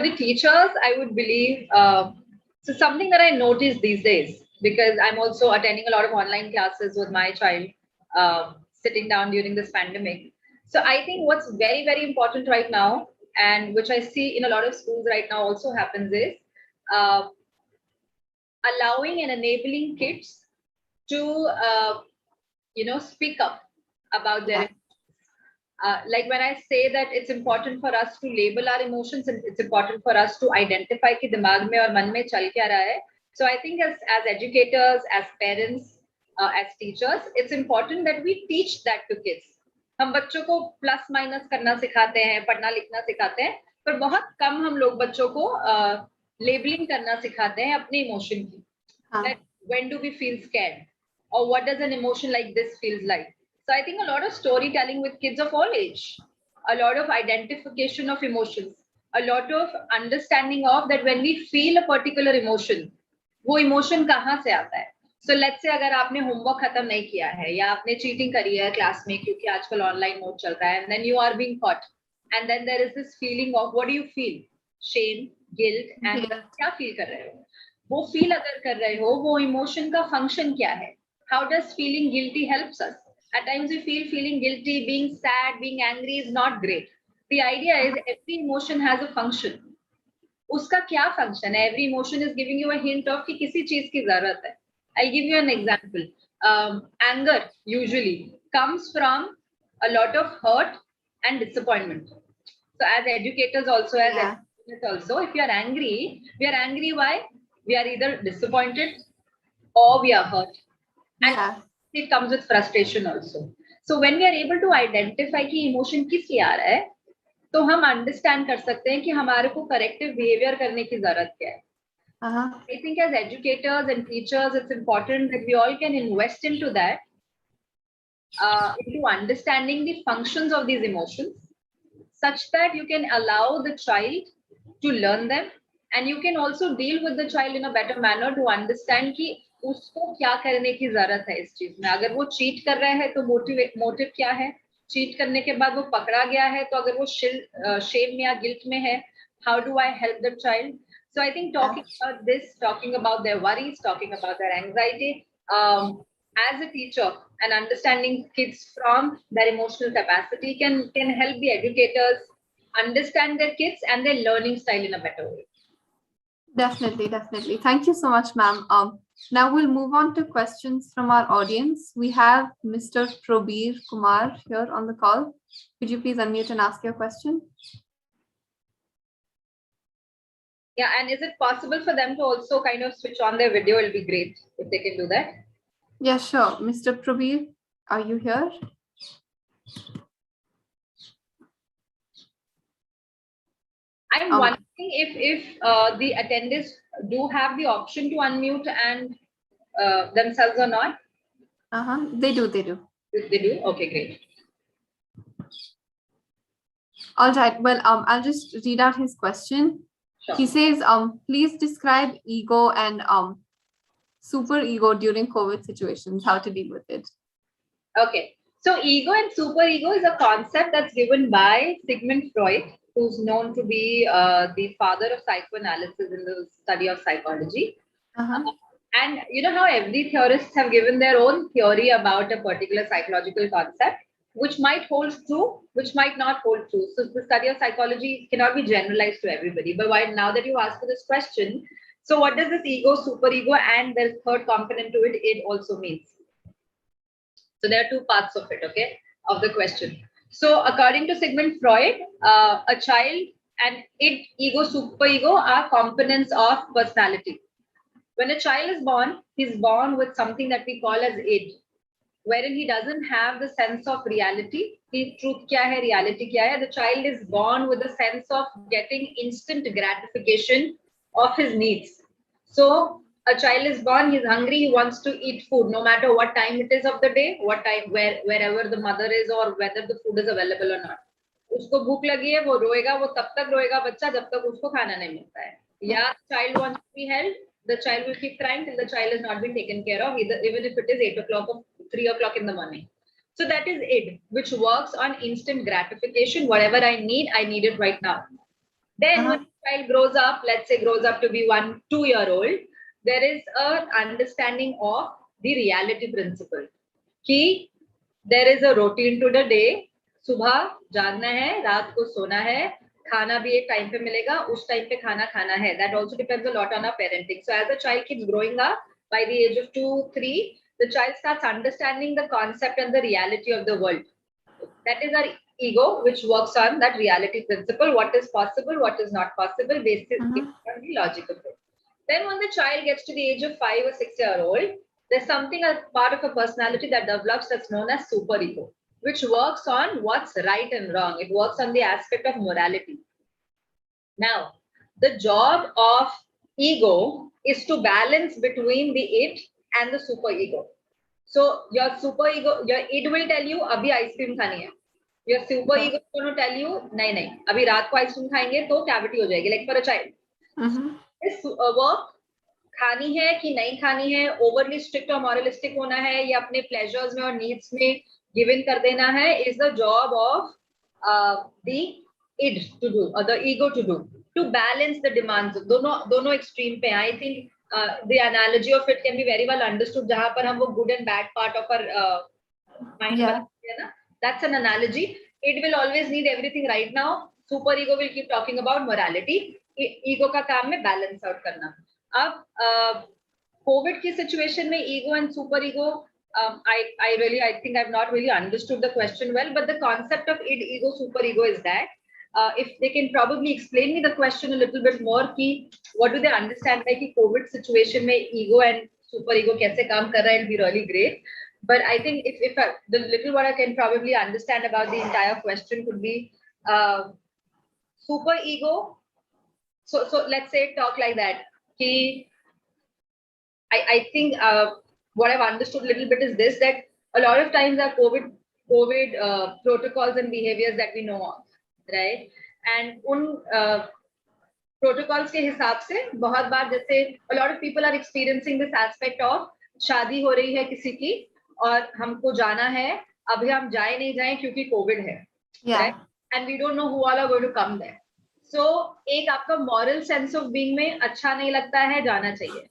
the teachers, I would believe, so something that I noticed these days, because I'm also attending a lot of online classes with my child, sitting down during this pandemic. So I think what's very, very important right now, and which I see in a lot of schools right now also happens, is allowing and enabling kids to, speak up about their emotions. Like when I say that it's important for us to label our emotions, and it's important for us to identify ki dimag mein aur man mein chal kya raha hai. So I think as educators, as parents, as teachers, it's important that we teach that to kids. हम बच्चों को plus minus करना सिखाते हैं, पढ़ना लिखना सिखाते हैं, पर बहुत कम हम लोग बच्चों को लेबलिंग करना सिखाते हैं अपने इमोशन की. That when do we feel scared, or what does an emotion like this feels like? So I think a lot of storytelling with kids of all age, a lot of identification of emotions, a lot of understanding of that when we feel a particular emotion, वो emotion कहाँ से आता है? So let's say अगर आपने homework खत्म नहीं किया है या आपने cheating करी है class में क्योंकि आजकल online mode चल रहा है, and then you are being caught, and then there is this feeling of what do you feel? Shame, guilt, and क्या feel कर रहे हो? वो feel अगर कर रहे हो, वो emotion का function क्या है? How does feeling guilty helps us? At times we feel feeling guilty, being sad, being angry is not great. The idea is every emotion has a function. उसका क्या function है? Every emotion is giving you a hint of कि किसी चीज की जरूरत है. I'll give you an example. Anger usually comes from a lot of hurt and disappointment. So as educators also, as educators also, if you are angry, we are angry why? We are either disappointed or we are hurt. And it comes with frustration also. So when we are able to identify कि emotion किस लिए आ रहा है, तो हम understand कर सकते हैं कि हमारे को corrective behavior करने की जरूरत क्या है. I think as educators and teachers, it's important that we all can invest into that, into understanding the functions of these emotions, such that you can allow the child to learn them, and you can also deal with the child in a better manner to understand कि उसको क्या करने की जरूरत है इस चीज में. अगर वो चीट कर रहा है तो मोटिव क्या है? चीट करने के बाद वो पकड़ा गया है, तो अगर वो शेम या गिल्ट में है, how do I help the child? So I think talking about this, talking about their worries, talking about their anxiety, as a teacher and understanding kids from their emotional capacity can help the educators understand their kids and their learning style in a better way. Definitely, definitely. Thank you so much, ma'am. Now we'll move on to questions from our audience. We have Mr. Probir Kumar here on the call. Could you please unmute and ask your question? Yeah, and is it possible for them to also kind of switch on their video? It'll be great if they can do that. Yeah, sure. Mr. Probir, are you here? I'm wondering if the attendees do have the option to unmute and themselves or not? They do. They do? Okay, great. All right. Well, I'll just read out his question. Sure. He says, please describe ego and super ego during COVID situations, how to deal with it. Okay. So ego and super ego is a concept that's given by Sigmund Freud, who's known to be the father of psychoanalysis in the study of psychology. And you know how every theorists have given their own theory about a particular psychological concept, which might hold true, which might not hold true. So the study of psychology cannot be generalized to everybody. But now that you asked for this question, so what does this ego, super ego, and there's third component to it, it also means? So there are two parts of it, okay, of the question. So according to Sigmund Freud, a child and id, ego, super ego are components of personality. When a child is born, he's born with something that we call as id, wherein he doesn't have the sense of reality. Truth kya hai, reality kya hai. The child is born with a sense of getting instant gratification of his needs. So a child is born, he's hungry, he wants to eat food, no matter what time it is of the day, what time, wherever the mother is, or whether the food is available or not. उसको भूख लगी है, वो रोएगा, वो तब तक रोएगा बच्चा जब तक उसको खाना नहीं मिलता है. या child wants to be held, the child will keep crying till the child has not been taken care of, even if it is 8 o'clock or 3 o'clock in the morning. So that is id, which works on instant gratification. Whatever I need it right now. Then when a child grows up, let's say grows up to be 1-2-year-old, there is an understanding of the reality principle. Ki there is a routine to the day. सुबह जागना है, रात को सोना है, खाना भी एक टाइम पे मिलेगा, उस टाइम पे खाना खाना है. That also depends a lot on our parenting. So as a child keeps growing up, by the age of 2-3, the child starts understanding the concept and the reality of the world. That is our ego, which works on that reality principle. What is possible, what is not possible, based on the logic of it. Then when the child gets to the age of 5 or 6-year-old, there's something as part of a personality that develops that's known as super ego, which works on what's right and wrong. It works on the aspect of morality. Now, the job of ego is to balance between the id and the super ego. So your super ego, your id will tell you, abhi ice cream khani hai. Your super ego is going to tell you, nahi, abhi raat ko ice cream khayenge to cavity ho jayegi, like for a child. This work, खानी है कि नहीं खानी है, overly strict or moralistic होना है, या अपने pleasures में और needs में give in कर देना है, is the job of the id to do, or the ego to do, to balance the demands. दोनों extreme पे. I think the analogy of it can be very well understood, जहाँ पर हम वो good and bad part of our mind बनाते हैं ना. That's an analogy. It will always need everything right now. Super ego will keep talking about morality. Ego का काम में बैलेंस आउट करना. अब कोविड की सिचुएशन में ego and super ego, I think I've not really understood the question well, but the concept of id, ego, super ego is that if they can probably explain me the question a little bit more, कि what do they understand by कि Covid situation में ego and super ego कैसे काम कर रहा है, it'll be really great. But I think if the little what I can probably understand about the entire question could be super ego. So let's say talk like that. I think what I've understood a little bit is this, that a lot of times our COVID protocols and behaviors that we know of, right? And un protocols के हिसाब से बहुत बार जैसे a lot of people are experiencing this aspect of शादी हो रही है किसी की और हमको जाना है, अभी हम जाए नहीं जाए क्योंकि COVID है, right? And we don't know who all are going to come there. So एक आपका moral sense of being में अच्छा नहीं लगता है, जाना चाहिए,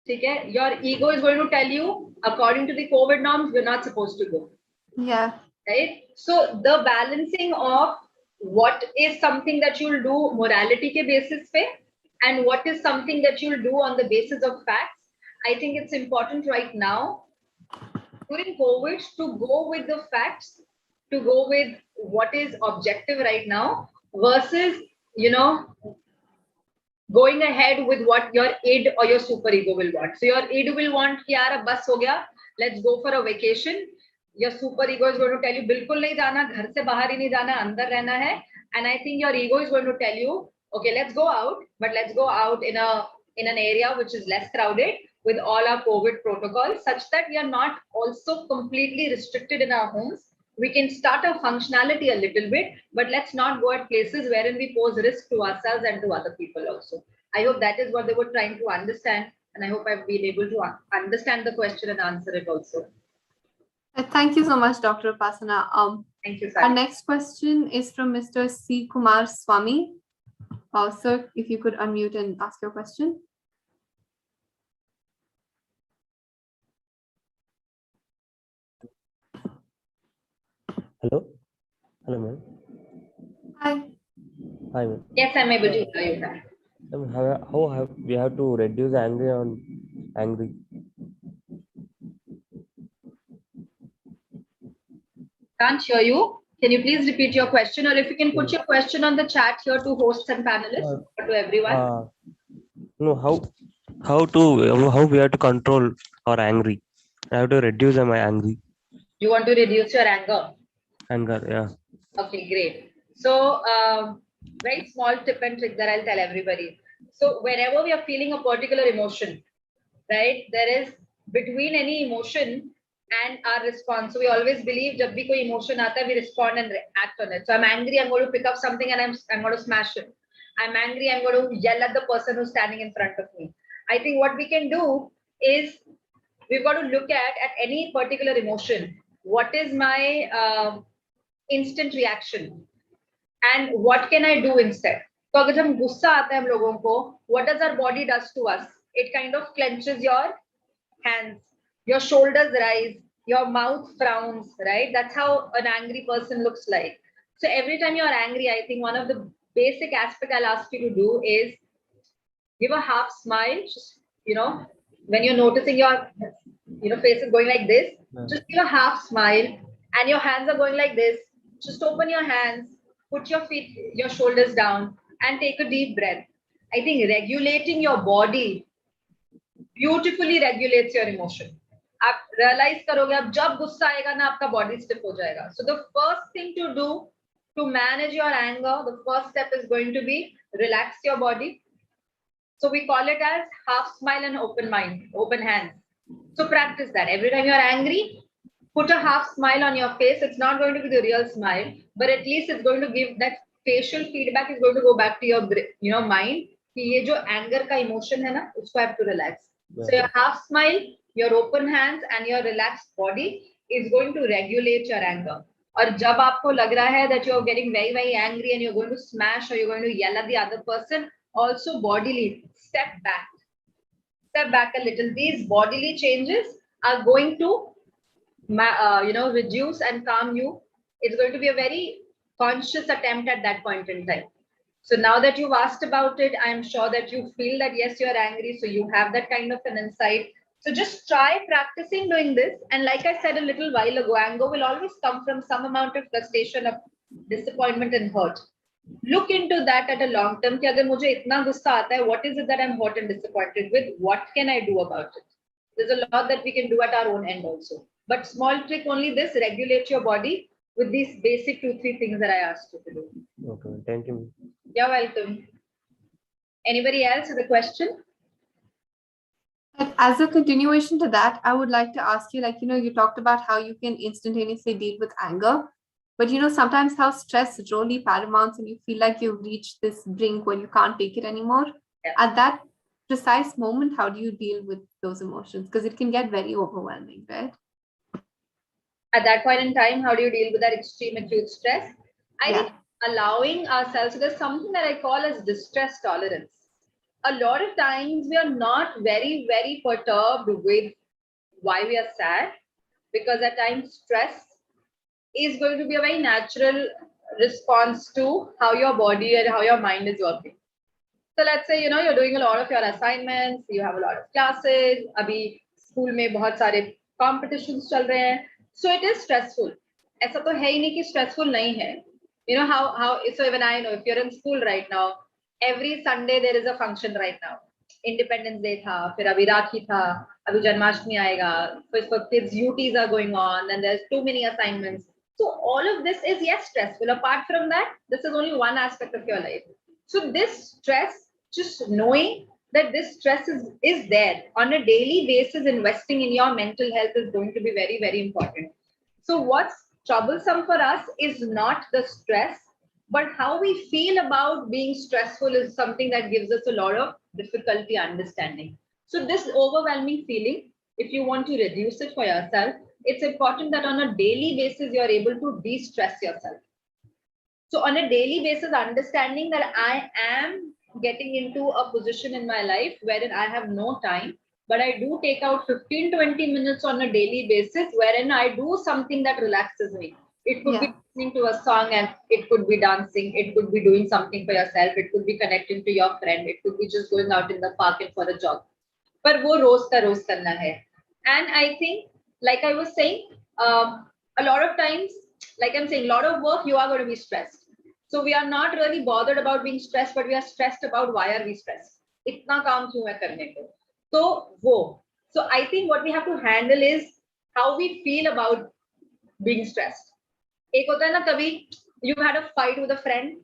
ठीक है? Your ego is going to tell you, according to the COVID norms, we're not supposed to go. Yeah. Right? So the balancing of what is something that you'll do morality ke basis pe and what is something that you'll do on the basis of facts, I think it's important right now during COVID to go with the facts, to go with what is objective right now versus, you know, going ahead with what your id or your super ego will want. So your id will want कि यार अब बस हो गया, let's go for a vacation. Your super ego is going to tell you बिल्कुल नहीं जाना, घर से बाहर ही नहीं जाना, अंदर रहना है. And I think your ego is going to tell you, okay, let's go out, but let's go out in an area which is less crowded, with all our COVID protocols, such that we are not also completely restricted in our homes. We can start our functionality a little bit, but let's not go at places wherein we pose risk to ourselves and to other people also. I hope that is what they were trying to understand, and I hope I've been able to understand the question and answer it also. Thank you so much, Dr. Upasana. Thank you, sir. Our next question is from Mr. C. Kumar Swami. Sir, if you could unmute and ask your question. Hello? Hello, ma'am. Hi. Hi, ma'am. Yes, I'm able to hear you, sir. How have we have to reduce angry? Can't hear you. Can you please repeat your question, or if you can put your question on the chat here to hosts and panelists or to everyone? No, how we have to control our angry? I have to reduce my angry. You want to reduce your anger? Anger, yeah. Okay, great. So, very small tip and trick that I'll tell everybody. So, whenever we are feeling a particular emotion, right, there is between any emotion and our response. So, we always believe jab bhi koi emotion aata hai, we respond and act on it. So, I'm angry, I'm going to pick up something and I'm going to smash it. I'm angry, I'm going to yell at the person who's standing in front of me. I think what we can do is we've got to look at any particular emotion. What is my instant reaction? And what can I do instead? So agar jab gussa aata hai hum logon ko, what does our body does to us? It kind of clenches your hands, your shoulders rise, your mouth frowns, right? That's how an angry person looks like. So every time you're angry, I think one of the basic aspects I'll ask you to do is give a half smile. Just, when you're noticing your face is going like this, just give a half smile, and your hands are going like this. Just open your hands, put your feet, your shoulders down, and take a deep breath. I think regulating your body beautifully regulates your emotion. आप realize करोगे अब जब गुस्सा आएगा ना आपका body stiff हो जाएगा. So the first thing to do to manage your anger, the first step is going to be relax your body. So we call it as half smile and open mind, open hands. So practice that. Every time you're angry, put a half smile on your face. It's not going to be the real smile, but at least it's going to give that facial feedback is going to go back to your mind. कि ये जो anger का emotion है ना, उसको have to relax. So your half smile, your open hands, and your relaxed body is going to regulate your anger. और जब आपको लग रहा है that you're getting very, very angry and you're going to smash or you're going to yell at the other person, also bodily step back a little. These bodily changes are going to reduce and calm you. It's going to be a very conscious attempt at that point in time. So now that you've asked about it, I'm sure that you feel that yes, you're angry, so you have that kind of an insight. So just try practicing doing this. And like I said a little while ago, anger will always come from some amount of frustration, of disappointment and hurt. Look into that at a long term. कि अगर मुझे इतना गुस्सा आता है, what is it that I'm hurt and disappointed with? What can I do about it? There's a lot that we can do at our own end also. But small trick only this, regulate your body with these basic 2-3 things that I asked you to do. Okay, thank you. You're welcome. Anybody else with a question? As a continuation to that, I would like to ask you, you talked about how you can instantaneously deal with anger, but sometimes how stress really paramounts and you feel like you've reached this brink where you can't take it anymore. Yeah. At that precise moment, how do you deal with those emotions? Because it can get very overwhelming, right? At that point in time, how do you deal with that extreme acute stress? I think allowing ourselves, so there's something that I call as distress tolerance. A lot of times we are not very, very perturbed with why we are sad, because at times stress is going to be a very natural response to how your body and how your mind is working. So let's say, you're doing a lot of your assignments, you have a lot of classes, abhi school mein bahut sare competitions chal rahe hain. So it is stressful. ऐसा तो है ही नहीं कि stressful नहीं है. You know how so even I know if you're in school right now, every Sunday there is a function right now. Independence Day था, फिर अभी राखी था, अभी जन्माष्टमी आएगा, फिर for kids UTs are going on, and there's too many assignments. So all of this is yes stressful. Apart from that, this is only one aspect of your life. So this stress, just knowing that this stress is there. On a daily basis, investing in your mental health is going to be very, very important. So what's troublesome for us is not the stress, but how we feel about being stressful is something that gives us a lot of difficulty understanding. So this overwhelming feeling, if you want to reduce it for yourself, it's important that on a daily basis, you're able to de-stress yourself. So on a daily basis, understanding that I am getting into a position in my life wherein I have no time, but I do take out 15-20 minutes on a daily basis wherein I do something that relaxes me. It could be listening to a song, and it could be dancing, it could be doing something for yourself, it could be connecting to your friend, it could be just going out in the park and for a jog. But wo roz ka roz karna hai. And I think, like I was saying, a lot of times, like I'm saying, a lot of work, you are going to be stressed. So we are not really bothered about being stressed, but we are stressed about why are we stressed? Itna kaam kyun hai karne ko? So I think what we have to handle is how we feel about being stressed. Ek hota hai na, kabhi you had a fight with a friend,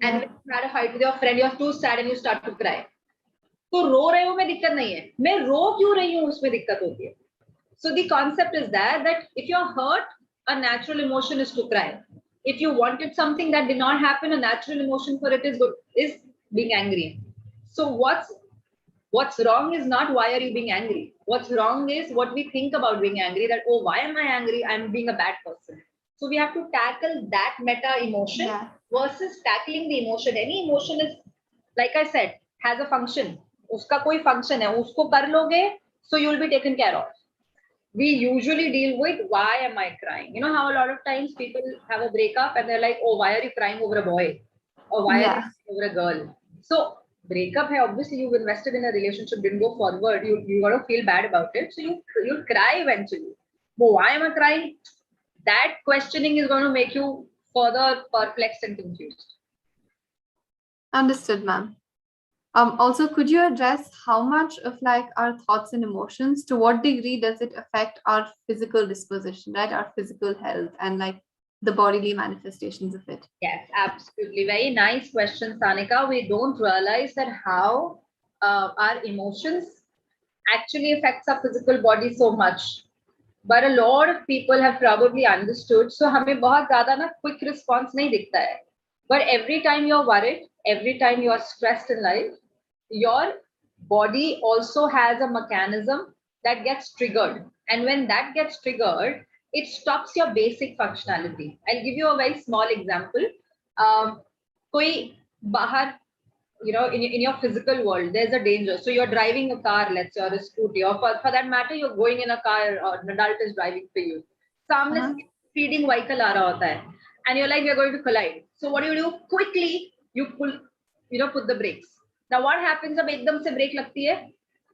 and when you had a fight with your friend, you're too sad and you start to cry. तो रो रहे हो में दिक्कत नहीं है, मैं रो क्यों रही हूँ उसमें दिक्कत होती है. So the concept is that if you're hurt, a natural emotion is to cry. If you wanted something that did not happen, a natural emotion for it is being angry. So what's wrong is not why are you being angry. What's wrong is what we think about being angry, that, oh, why am I angry? I'm being a bad person. So we have to tackle that meta emotion versus tackling the emotion. Any emotion is, like I said, has a function. Uska koi function hai, usko kar loge, so you will be taken care of. We usually deal with why am I crying? You know how a lot of times people have a breakup and they're like, oh, why are you crying over a boy? Or why are you crying over a girl? So breakup hai, obviously you've invested in a relationship, didn't go forward, you got to feel bad about it. So you'll cry eventually. But why am I crying? That questioning is going to make you further perplexed and confused. Understood, ma'am. Also, could you address how much of like our thoughts and emotions, to what degree does it affect our physical disposition, right? Our physical health and like the bodily manifestations of it? Yes, absolutely. Very nice question, Sanika. We don't realize that how our emotions actually affects our physical body so much. But a lot of people have probably understood. So हमें बहुत ज़्यादा ना quick response नहीं दिखता है. But every time you're worried, every time you are stressed in life, your body also has a mechanism that gets triggered. And when that gets triggered, it stops your basic functionality. I'll give you a very small example. Koi bahar, you know, in your physical world, there's a danger. So you're driving a car, let's say, or a scooty, or for that matter, you're going in a car or an adult is driving for you. Samne speeding vehicle aa raha hota hai, and you're like, we're going to collide. So what do? Quickly, you put the brakes. Now what happens जब एकदम से break लगती है,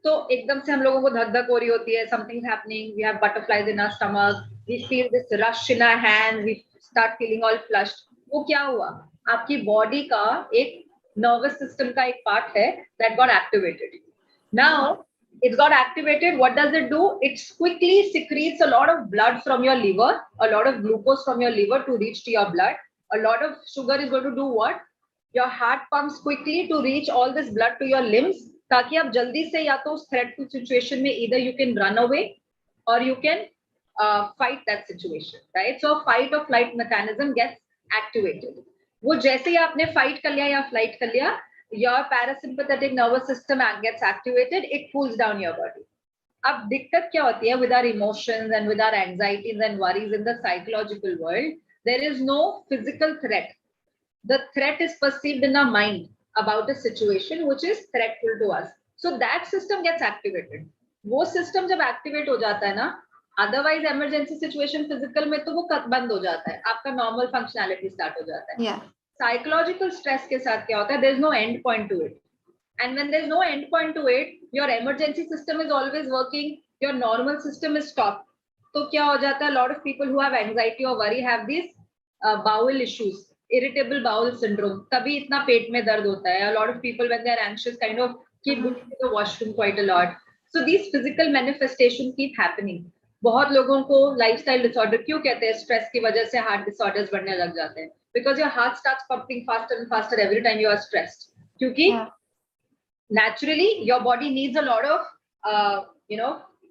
तो एकदम से हम लोगों को धक धक हो रही होती है, something's happening, we have butterflies in our stomach, we feel this rush in our hands, we start feeling all flushed. वो क्या हुआ? आपकी बॉडी का एक nervous system का एक part है that got activated. Now it's got activated. What does it do? It quickly secretes a lot of blood from your liver, a lot of glucose from your liver to reach to your blood. A lot of sugar is going to do what? Your heart pumps quickly to reach all this blood to your limbs, ताकि आप जल्दी से या तो उस threatful situation में either you can run away or you can fight that situation, right? So fight or flight mechanism gets activated. वो जैसे ही आपने fight कर लिया या flight कर लिया, your parasympathetic nervous system gets activated, it cools down your body. अब दिक्कत क्या होती है with our emotions and with our anxieties and worries in the psychological world? There is no physical threat. The threat is perceived in our mind about a situation which is threatful to us. So that system gets activated. वो system जब activate हो जाता है ना, otherwise emergency situation physical में तो वो बंद हो जाता है, आपका normal functionality start हो जाता है. Psychological stress के साथ क्या होता है? There is no end point to it. And when there is no end point to it, your emergency system is always working, your normal system is stopped. तो क्या हो जाता है? A lot of people who have anxiety or worry have these bowel issues. Irritable bowel syndrome. तभी इतना पेट में दर्द होता है. A lot of people when they are anxious kind of keep going to the washroom quite a lot. So these physical manifestations keep happening. बहुत लोगों को lifestyle disorder क्यों कहते हैं? Stress की वजह से heart disorders बढ़ने लग जाते हैं. Because your heart starts pumping faster and faster every time you are stressed. क्योंकि naturally your body needs a lot of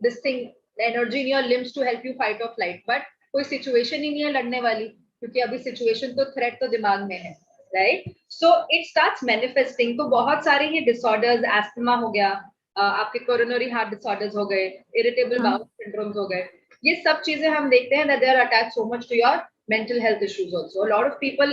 this thing, energy in your limbs to help you fight or flight, but कोई situation ही नहीं है लड़ने वाली, क्योंकि अभी situation तो threat तो दिमाग में है, right? So it starts manifesting. तो बहुत सारे ये disorders, asthma हो गया, आपके coronary heart disorders हो गए, irritable bowel syndromes हो गए, ये सब चीजें हम देखते हैं that they are attached so much to your mental health issues also. A lot of people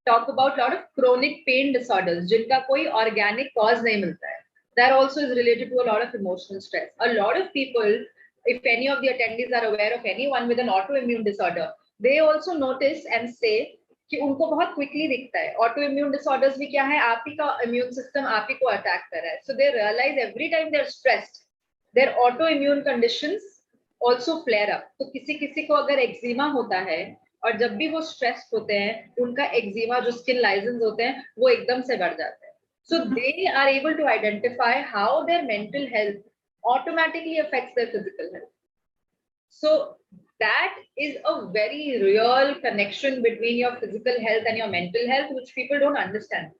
talk about a lot of chronic pain disorders जिनका कोई organic cause नहीं मिलता है. That also is related to a lot of emotional stress. A lot of people, if any of the attendees are aware of anyone with an autoimmune disorder, they also notice and say कि उनको बहुत quickly दिखता है. Autoimmune disorders भी क्या है, आप ही का immune system आप ही को attack कर रहा है. So they realize every time they're stressed, their autoimmune conditions also flare up. तो किसी किसी को अगर eczema होता है और जब भी वो stressed होते हैं, उनका eczema जो skin lesions होते हैं, वो एकदम से बढ़ जाता है. So they are able to identify how their mental health automatically affects their physical health. So that is a very real connection between your physical health and your mental health, which people don't understand.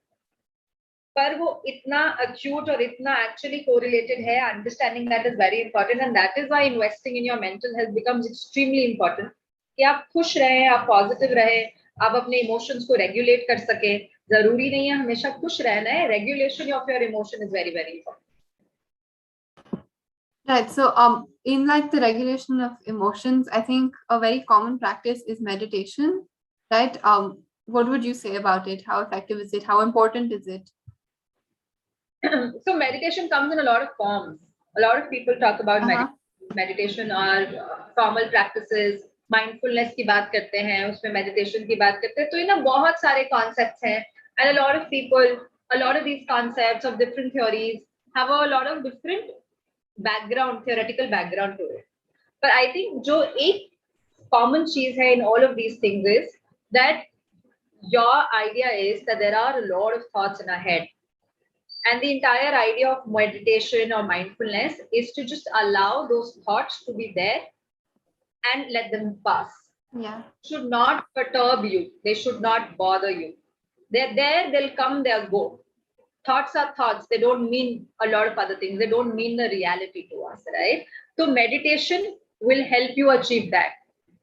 पर वो इतना acute और इतना actually correlated है, understanding that is very important, and that is why investing in your mental health becomes extremely important. कि आप खुश रहें, आप positive रहें, आप अपने emotions को regulate कर सके. जरूरी नहीं है हमेशा खुश रहना है. Regulation of your emotion is very, very important. Right. So in like the regulation of emotions, I think a very common practice is meditation, right? What would you say about it? How effective is it? How important is it? So meditation comes in a lot of forms. A lot of people talk about meditation or formal practices. Mindfulness की बात करते हैं, उसमें meditation की बात करते हैं. तो इन्हें बहुत सारे concepts हैं, and a lot of people, a lot of these concepts of different theories have a lot of different background, theoretical background to it. But I think जो एक common चीज है in all of these things is that your idea is that there are a lot of thoughts in our head. And the entire idea of meditation or mindfulness is to just allow those thoughts to be there and let them pass. Yeah. Should not perturb you. They should not bother you. They're there, they'll come, they'll go. Thoughts are thoughts. They don't mean a lot of other things. They don't mean the reality to us, right? So meditation will help you achieve that.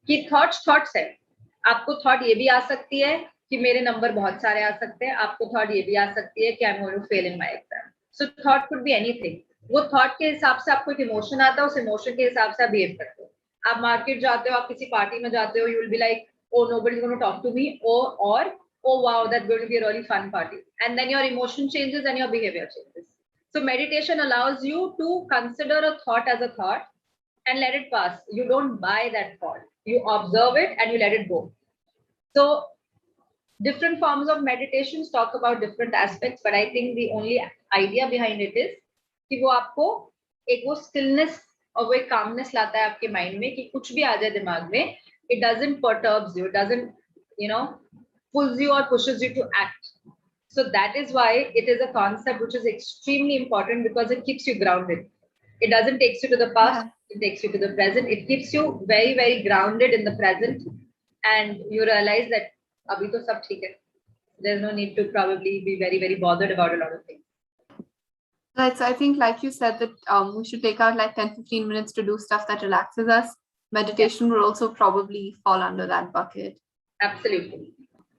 कि thoughts है. आपको thought ये भी आ सकती है कि मेरे number बहुत सारे आ सकते हैं. आपको thought ये भी आ सकती है कि I'm going to fail in my exam. So thought could be anything. वो thought के हिसाब से आपको एक emotion आता है, उस emotion के हिसाब से आप behave करते हो. आप market जाते हो, आप किसी party में जाते हो, you will be like, oh, nobody's going to talk to me, or oh wow, that's going to be a really fun party. And then your emotion changes and your behavior changes. So meditation allows you to consider a thought as a thought and let it pass. You don't buy that thought. You observe it and you let it go. So different forms of meditations talk about different aspects, but I think the only idea behind it is कि वो आपको एक वो stillness और वो एक calmness लाता है आपके mind में कि कुछ भी आ जाए दिमाग में, it doesn't perturbs you, it doesn't, pulls you or pushes you to act. So that is why it is a concept which is extremely important because it keeps you grounded. It doesn't take you to the past, it takes you to the present. It keeps you very, very grounded in the present, and you realize that abhi to sab theek hai. There's no need to probably be very, very bothered about a lot of things. Right. So I think, like you said, that we should take out like 10-15 minutes to do stuff that relaxes us. Meditation would also probably fall under that bucket. Absolutely.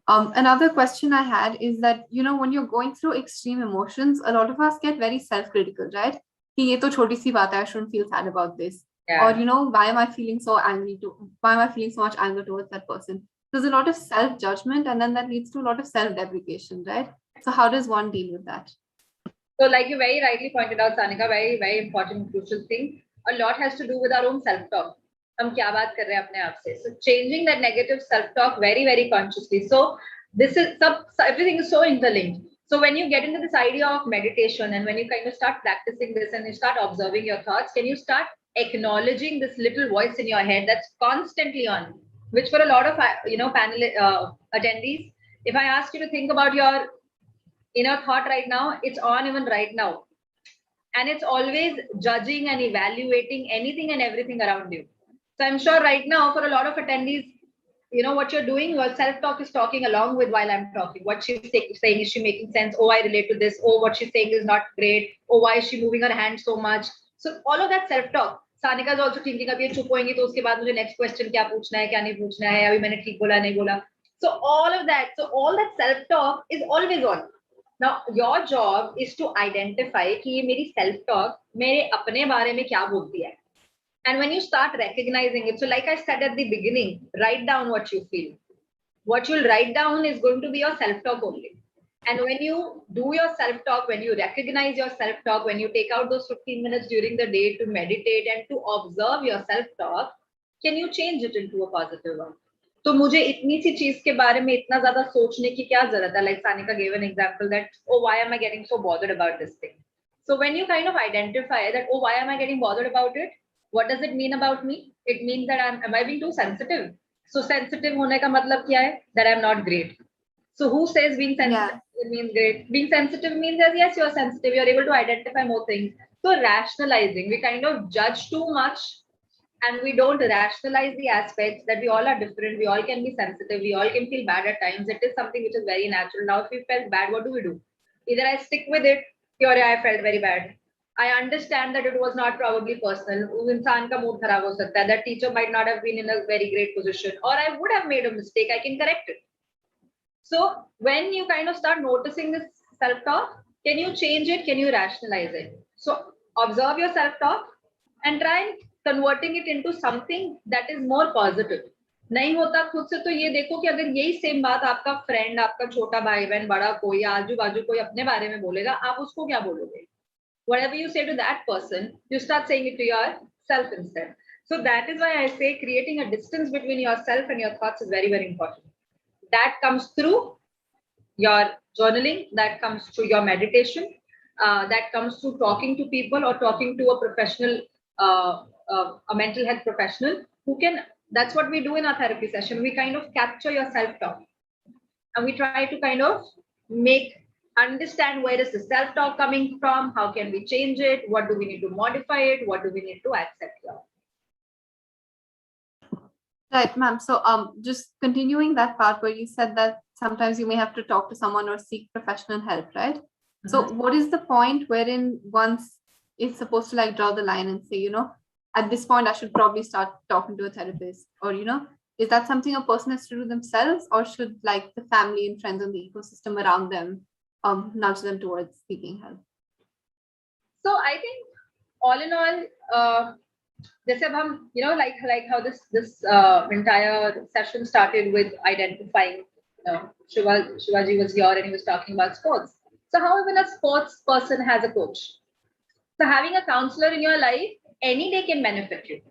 Another question I had is that, when you're going through extreme emotions, a lot of us get very self-critical, right? Ki ye to choti si baat hai, I shouldn't feel sad about this. Yeah. Or, why am I feeling so angry? Why am I feeling so much anger towards that person? There's a lot of self-judgment, and then that leads to a lot of self-deprecation, right? So how does one deal with that? So like you very rightly pointed out, Sanika, very, very important, crucial thing. A lot has to do with our own self-talk. हम क्या बात कर रहे हैं अपने आप से. So changing that negative self-talk very, very consciously. So this is everything is so interlinked. So when you get into this idea of meditation and when you kind of start practicing this and you start observing your thoughts, can you start acknowledging this little voice in your head that's constantly on, which for a lot of panel attendees, if I ask you to think about your inner thought right now, it's on even right now. And it's always judging and evaluating anything and everything around you. So I'm sure right now for a lot of attendees, what you're doing, your self-talk is talking along with while I'm talking. What she's saying, is she making sense? Oh, I relate to this. Oh, what she's saying is not great. Oh, why is she moving her hand so much? So all of that self-talk. Sanika is also thinking, अब ये चुप होंगी तो उसके बाद मुझे next question क्या पूछना है, क्या नहीं पूछना है, अभी मैंने ठीक बोला नहीं बोला. So all that self-talk is always on. Now your job is to identify कि ये मेरी self-talk मेरे अपने बारे में क्या बोलती है. And when you start recognizing it, so like I said at the beginning, write down what you feel. What you'll write down is going to be your self-talk only. And when you do your self-talk, when you recognize your self-talk, when you take out those 15 minutes during the day to meditate and to observe your self-talk, can you change it into a positive one? तो मुझे इतनी सी चीज के बारे में इतना ज्यादा सोचने की क्या जरूरत है? Like Sanika gave an example that, oh, why am I getting so bothered about this thing? So when you kind of identify that, oh, why am I getting bothered about it? What does it mean about me? It means that am I being too sensitive? So sensitive होने का मतलब क्या है? That I'm not great. So who says being sensitive means great? Being sensitive means that yes, you're sensitive. You're able to identify more things. So rationalizing, we kind of judge too much, and we don't rationalize the aspects that we all are different. We all can be sensitive. We all can feel bad at times. It is something which is very natural. Now, if we felt bad, what do? Either I stick with it, or I felt very bad. I understand that it was not probably personal. इंसान का mood खराब हो सकता है. That teacher might not have been in a very great position, or I would have made a mistake. I can correct it. So when you kind of start noticing this self-talk, can you change it? Can you rationalize it? So observe your self-talk and try and converting it into something that is more positive. नहीं होता खुद से तो ये देखो कि अगर यही सेम बात आपका फ्रेंड, आपका छोटा भाई बहन, बड़ा कोई, आजू बाजू कोई अपने बारे में बोलेगा, आप उसको क्या बोलोगे? Whatever you say to that person, you start saying it to yourself instead. So that is why I say creating a distance between yourself and your thoughts is very, very important. That comes through your journaling, that comes through your meditation, that comes through talking to people or talking to a professional, a mental health professional who can, that's what we do in our therapy session. We kind of capture your self-talk and we try to kind of understand where is the self-talk coming from, how can we change it, what do we need to modify it, what do we need to accept here. Right, ma'am. So just continuing that part where you said that sometimes you may have to talk to someone or seek professional help, right? Mm-hmm. So what is the point wherein once it's supposed to like draw the line and say, at this point I should probably start talking to a therapist, or is that something a person has to do themselves, or should like the family and friends and the ecosystem around them nudge them towards seeking help? So I think all in all, जैसे अब हम like how this entire session started with identifying, Shivaji was here and he was talking about sports. So how even a sports person has a coach? So having a counselor in your life any day can benefit you.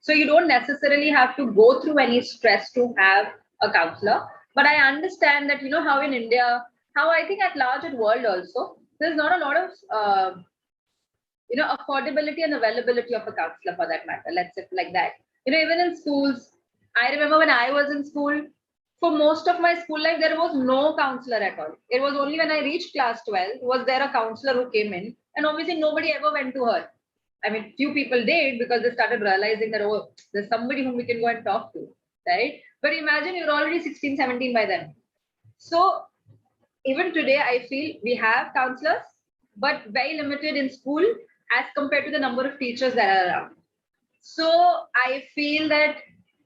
So you don't necessarily have to go through any stress to have a counselor. But I understand that how in India, how I think at large in world also, there's not a lot of affordability and availability of a counselor for that matter. Let's say like that. Even in schools, I remember when I was in school, for most of my school life, there was no counselor at all. It was only when I reached class 12, was there a counselor who came in, and obviously nobody ever went to her. I mean, few people did because they started realizing that, oh, there's somebody whom we can go and talk to, right? But imagine you're already 16, 17 by then. So even today, I feel we have counselors, but very limited in school as compared to the number of teachers that are around. So I feel that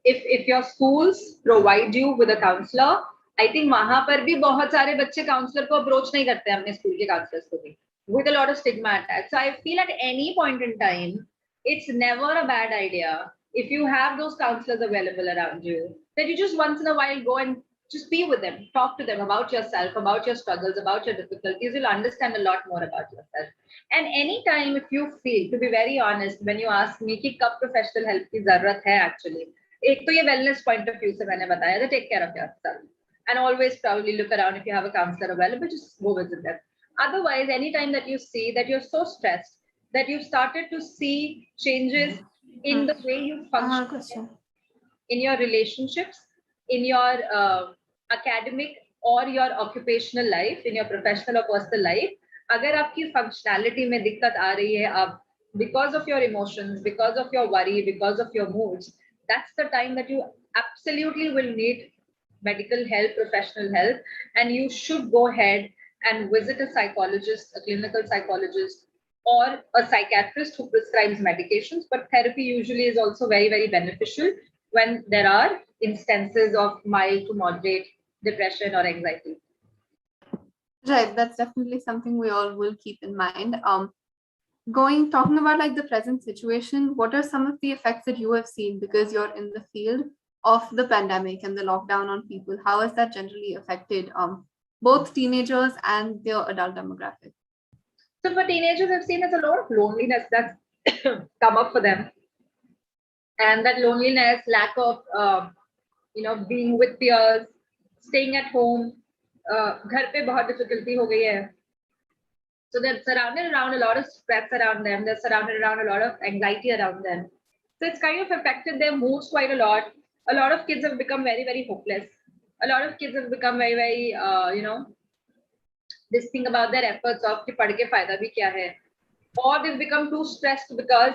if your schools provide you with a counselor, I think वहाँ पर भी बहुत सारे बच्चे counselor को approach नहीं करते हैं अपने school के counselors को भी, with a lot of stigma attached. So I feel at any point in time, it's never a bad idea if you have those counselors available around you, that you just once in a while go and just be with them, talk to them about yourself, about your struggles, about your difficulties. You'll understand a lot more about yourself. And anytime if you feel, to be very honest, when you ask me कि कब professional help की जरूरत है actually, एक तो ये wellness point of view से मैंने बताया that take care of yourself and always probably look around if you have a counselor available, just go visit them. Otherwise, anytime that you see that you're so stressed that you've started to see changes in the way you function, in your relationships, in your academic or your occupational life, in your professional or personal life, अगर आपकी functionality में दिक्कत आ रही है अब because of your emotions, because of your worry, because of your moods, that's the time that you absolutely will need medical help, professional help, and you should go ahead and visit a psychologist, a clinical psychologist, or a psychiatrist who prescribes medications. But therapy usually is also very, very beneficial when there are instances of mild to moderate depression or anxiety. Right, that's definitely something we all will keep in mind. Talking about like the present situation, what are some of the effects that you have seen because you're in the field of the pandemic and the lockdown on people? How has that generally affected both teenagers and their adult demographic? So for teenagers, I've seen there's a lot of loneliness that's come up for them. And that loneliness, lack of, being with peers, staying at home, घर पे बहुत difficulty हो गई है. So they're surrounded around a lot of stress around them. They're surrounded around a lot of anxiety around them. So it's kind of affected their moods quite a lot. A lot of kids have become very, very hopeless. A lot of kids have become very, very, this thing about their efforts of कि पढ़ के फायदा भी क्या है. Or they've become too stressed because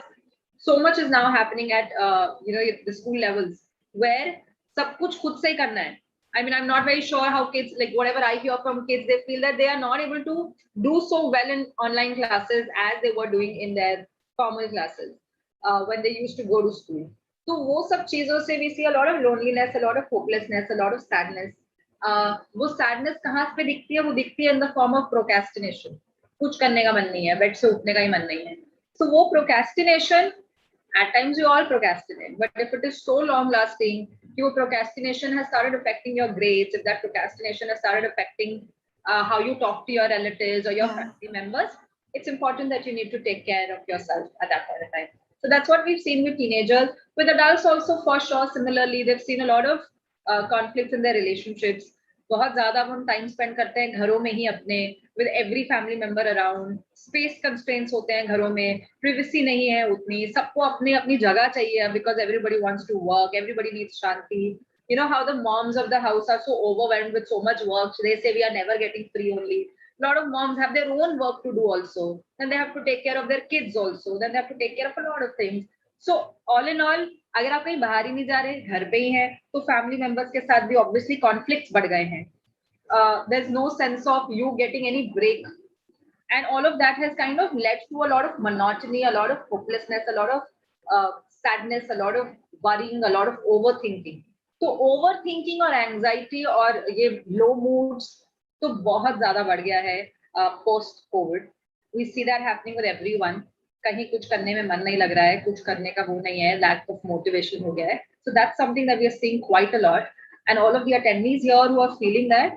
so much is now happening at the school levels where सब कुछ खुद से ही करना है. I mean, I'm not very sure how kids, like whatever I hear from kids, they feel that they are not able to do so well in online classes as they were doing in their formal classes when they used to go to school. So वो सब चीजों से we see a lot of loneliness, a lot of hopelessness, a lot of sadness. वो sadness कहाँ पे दिखती है? वो दिखती है in the form of procrastination. कुछ करने का मन नहीं है, बेड से उठने का ही मन नहीं है. So वो procrastination, at times you all procrastinate, but if it is so long lasting, your procrastination has started affecting your grades, if that procrastination has started affecting how you talk to your relatives or your family members, it's important that you need to take care of yourself at that point of time. So that's what we've seen with teenagers. With adults also, for sure, similarly, they've seen a lot of conflicts in their relationships. बहुत ज़्यादा हम time spend करते हैं घरों में ही अपने, with every family member around. Space constraints होते हैं घरों में, privacy नहीं है उतनी, सबको अपनी अपनी जगह चाहिए because everybody wants to work, everybody needs shanti. You know how the moms of the house are so overwhelmed with so much work. They say we are never getting free only. A lot of moms have their own work to do also. Then they have to take care of their kids also. Then they have to take care of a lot of things. So all in all, अगर आप कहीं बाहर ही नहीं जा रहे, घर पे ही हैं, तो family members के साथ भी obviously conflicts बढ़ गए हैं. There's no sense of you getting any break. And all of that has kind of led to a lot of monotony, a lot of hopelessness, a lot of sadness, a lot of worrying, a lot of overthinking. So overthinking or anxiety और ये low moods तो बहुत ज़्यादा बढ़ गया है post COVID. We see that happening with everyone. कहीं कुछ करने में मन नहीं लग रहा है, कुछ करने का वो नहीं है, lack of motivation हो गया है. So that's something that we are seeing quite a lot. And all of the attendees here who are feeling that,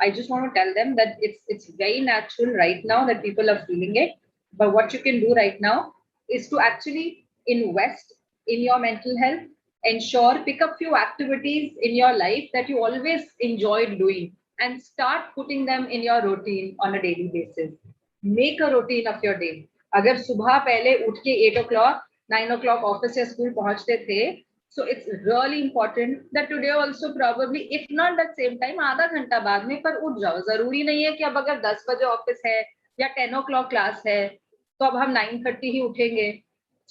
I just want to tell them that it's very natural right now that people are feeling it. But what you can do right now is to actually invest in your mental health, ensure, pick up few activities in your life that you always enjoyed doing and start putting them in your routine on a daily basis. Make a routine of your day. अगर सुबह पहले उठ के 8 o'clock, 9 o'clock office या school पहुंचते थे, so it's really important that today also probably, if not that same time, आधा घंटा बाद में पर उठ जाओ. जरूरी नहीं है कि अब अगर 10 बजे ऑफिस है या 10 o'clock क्लास है, तो अब हम 9:30 ही उठेंगे.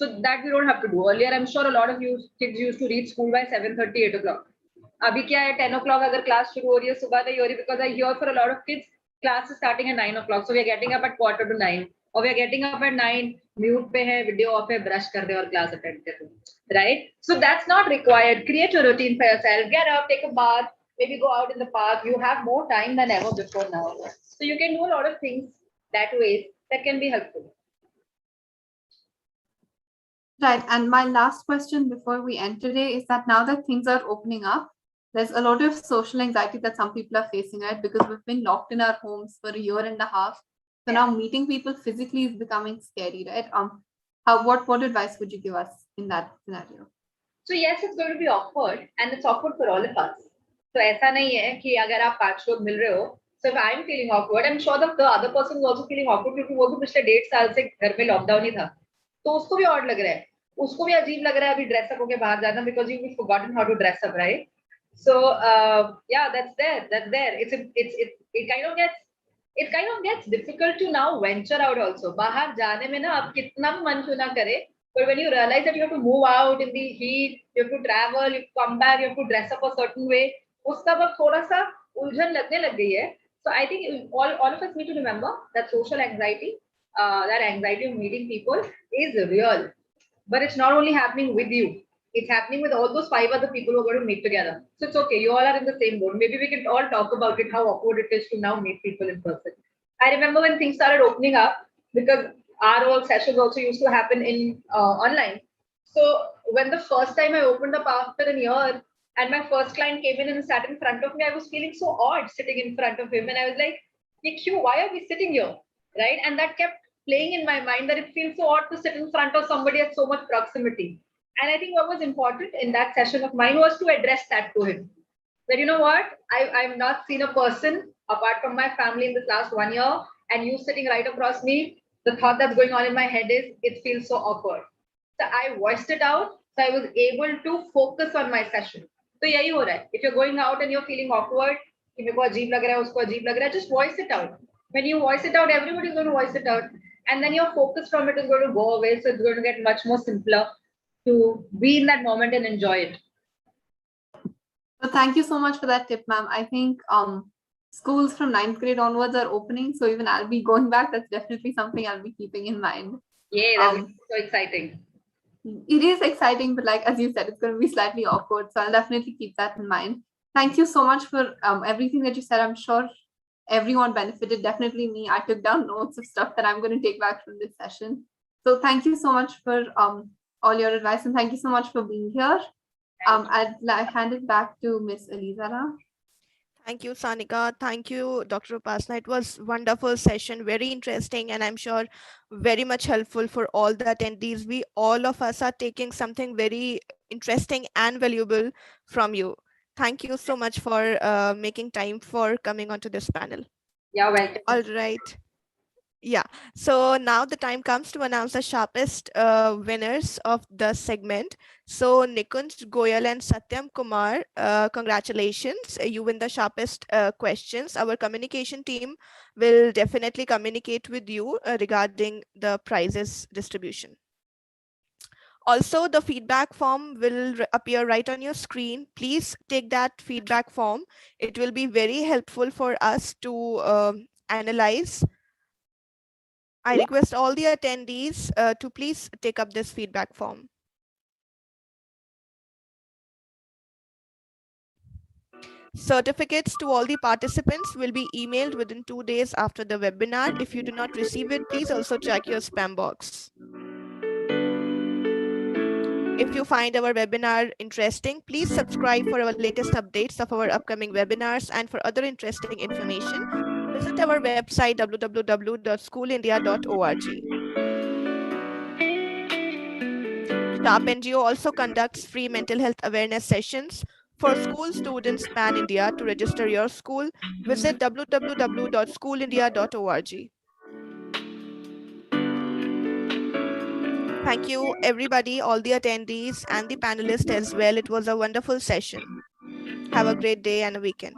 So that we don't have to do. Earlier, I'm sure a lot of you kids used to reach school by 7:30, 8 o'clock. अभी क्या है 10 o'clock अगर क्लास शुरू हो रही है, सुबह नहीं हो रही, because I hear for a lot of kids, class is starting at 9 o'clock. So we are getting up at 8:45. Or we are getting up at 9, mute पे है, video off है, brush कर दे और class attend कर दो. Right? So that's not required. Create a routine for yourself. Get up, take a bath, maybe go out in the park. You have more time than ever before now. So you can do a lot of things that way that can be helpful. Right. And my last question before we end today is that now that things are opening up, there's a lot of social anxiety that some people are facing, right? Because we've been locked in our homes for a year and a half. So now meeting people physically is becoming scary, right? What advice would you give us in that scenario? So yes, it's going to be awkward, and it's awkward for all of us. So ऐसा नहीं है कि अगर आप 5 लोग मिल रहे हो, so if I'm feeling awkward, I'm sure that the other person is also feeling awkward क्योंकि वो भी पिछले 1.5 साल से घर में लॉकडाउन ही था, तो उसको भी odd लग रहा है, उसको भी अजीब लग रहा है अभी ड्रेस अप होके बाहर जाना, because you've forgotten how to dress up, right? So yeah, that's there. It kind of gets difficult to now venture out also. बाहर जाने में ना आप कितना भी मन क्यों ना करे, But when you realize that you have to move out in the heat, you have to travel, you come back, you have to dress up a certain way, उसका अब थोड़ा सा उलझन लगने लग गई है. So I think all of us need to remember that social anxiety, that anxiety of meeting people is real. But it's not only happening with you. It's happening with all those 5 other people who are going to meet together. So it's okay. You all are in the same boat. Maybe we can all talk about it, how awkward it is to now meet people in person. I remember when things started opening up, because our all sessions also used to happen in online. So when the first time I opened up after a year and my first client came in and sat in front of me, I was feeling so odd sitting in front of him. And I was like, why are we sitting here? Right? And that kept playing in my mind that it feels so odd to sit in front of somebody at so much proximity. And I think what was important in that session of mine was to address that to him. That, you know what, I've not seen a person apart from my family in this last 1 year, and you sitting right across me, the thought that's going on in my head is, it feels so awkward. So I voiced it out, so I was able to focus on my session. So yahi ho raha hai. If you're going out and you're feeling awkward, कि मेरे को अजीब लग रहा है, उसको अजीब लग रहा है, just voice it out. When you voice it out, everybody's going to voice it out. And then your focus from it is going to go away. So it's going to get much more simpler to be in that moment and enjoy it. So thank you so much for that tip, ma'am. I think schools from 9th grade onwards are opening. So even I'll be going back. That's definitely something I'll be keeping in mind. Yeah, that's so exciting. It is exciting, but like, as you said, it's going to be slightly awkward. So I'll definitely keep that in mind. Thank you so much for everything that you said. I'm sure everyone benefited. Definitely me. I took down notes of stuff that I'm going to take back from this session. So thank you so much for all your advice, and thank you so much for being here. I'd hand it back to Miss Eliza now. Thank you, Sanika. Thank you, Dr. Upasana. It was wonderful session, very interesting, and I'm sure very much helpful for all the attendees. We all of us are taking something very interesting and valuable from you. Thank you so much for making time for coming onto this panel. Yeah, welcome. All right. Yeah, so now the time comes to announce the sharpest winners of the segment. So Nikunj Goyal and Satyam Kumar, congratulations. You win the sharpest questions. Our communication team will definitely communicate with you regarding the prizes distribution. Also, the feedback form will appear right on your screen. Please take that feedback form. It will be very helpful for us to analyze. I request all the attendees to please take up this feedback form. Certificates to all the participants will be emailed within 2 days after the webinar. If you do not receive it, please also check your spam box. If you find our webinar interesting, please subscribe for our latest updates of our upcoming webinars, and for other interesting information, visit our website www.schoolindia.org. Sharp NGO also conducts free mental health awareness sessions for school students pan-India. To register your school, visit www.schoolindia.org. Thank you, everybody, all the attendees and the panelists as well. It was a wonderful session. Have a great day and a weekend.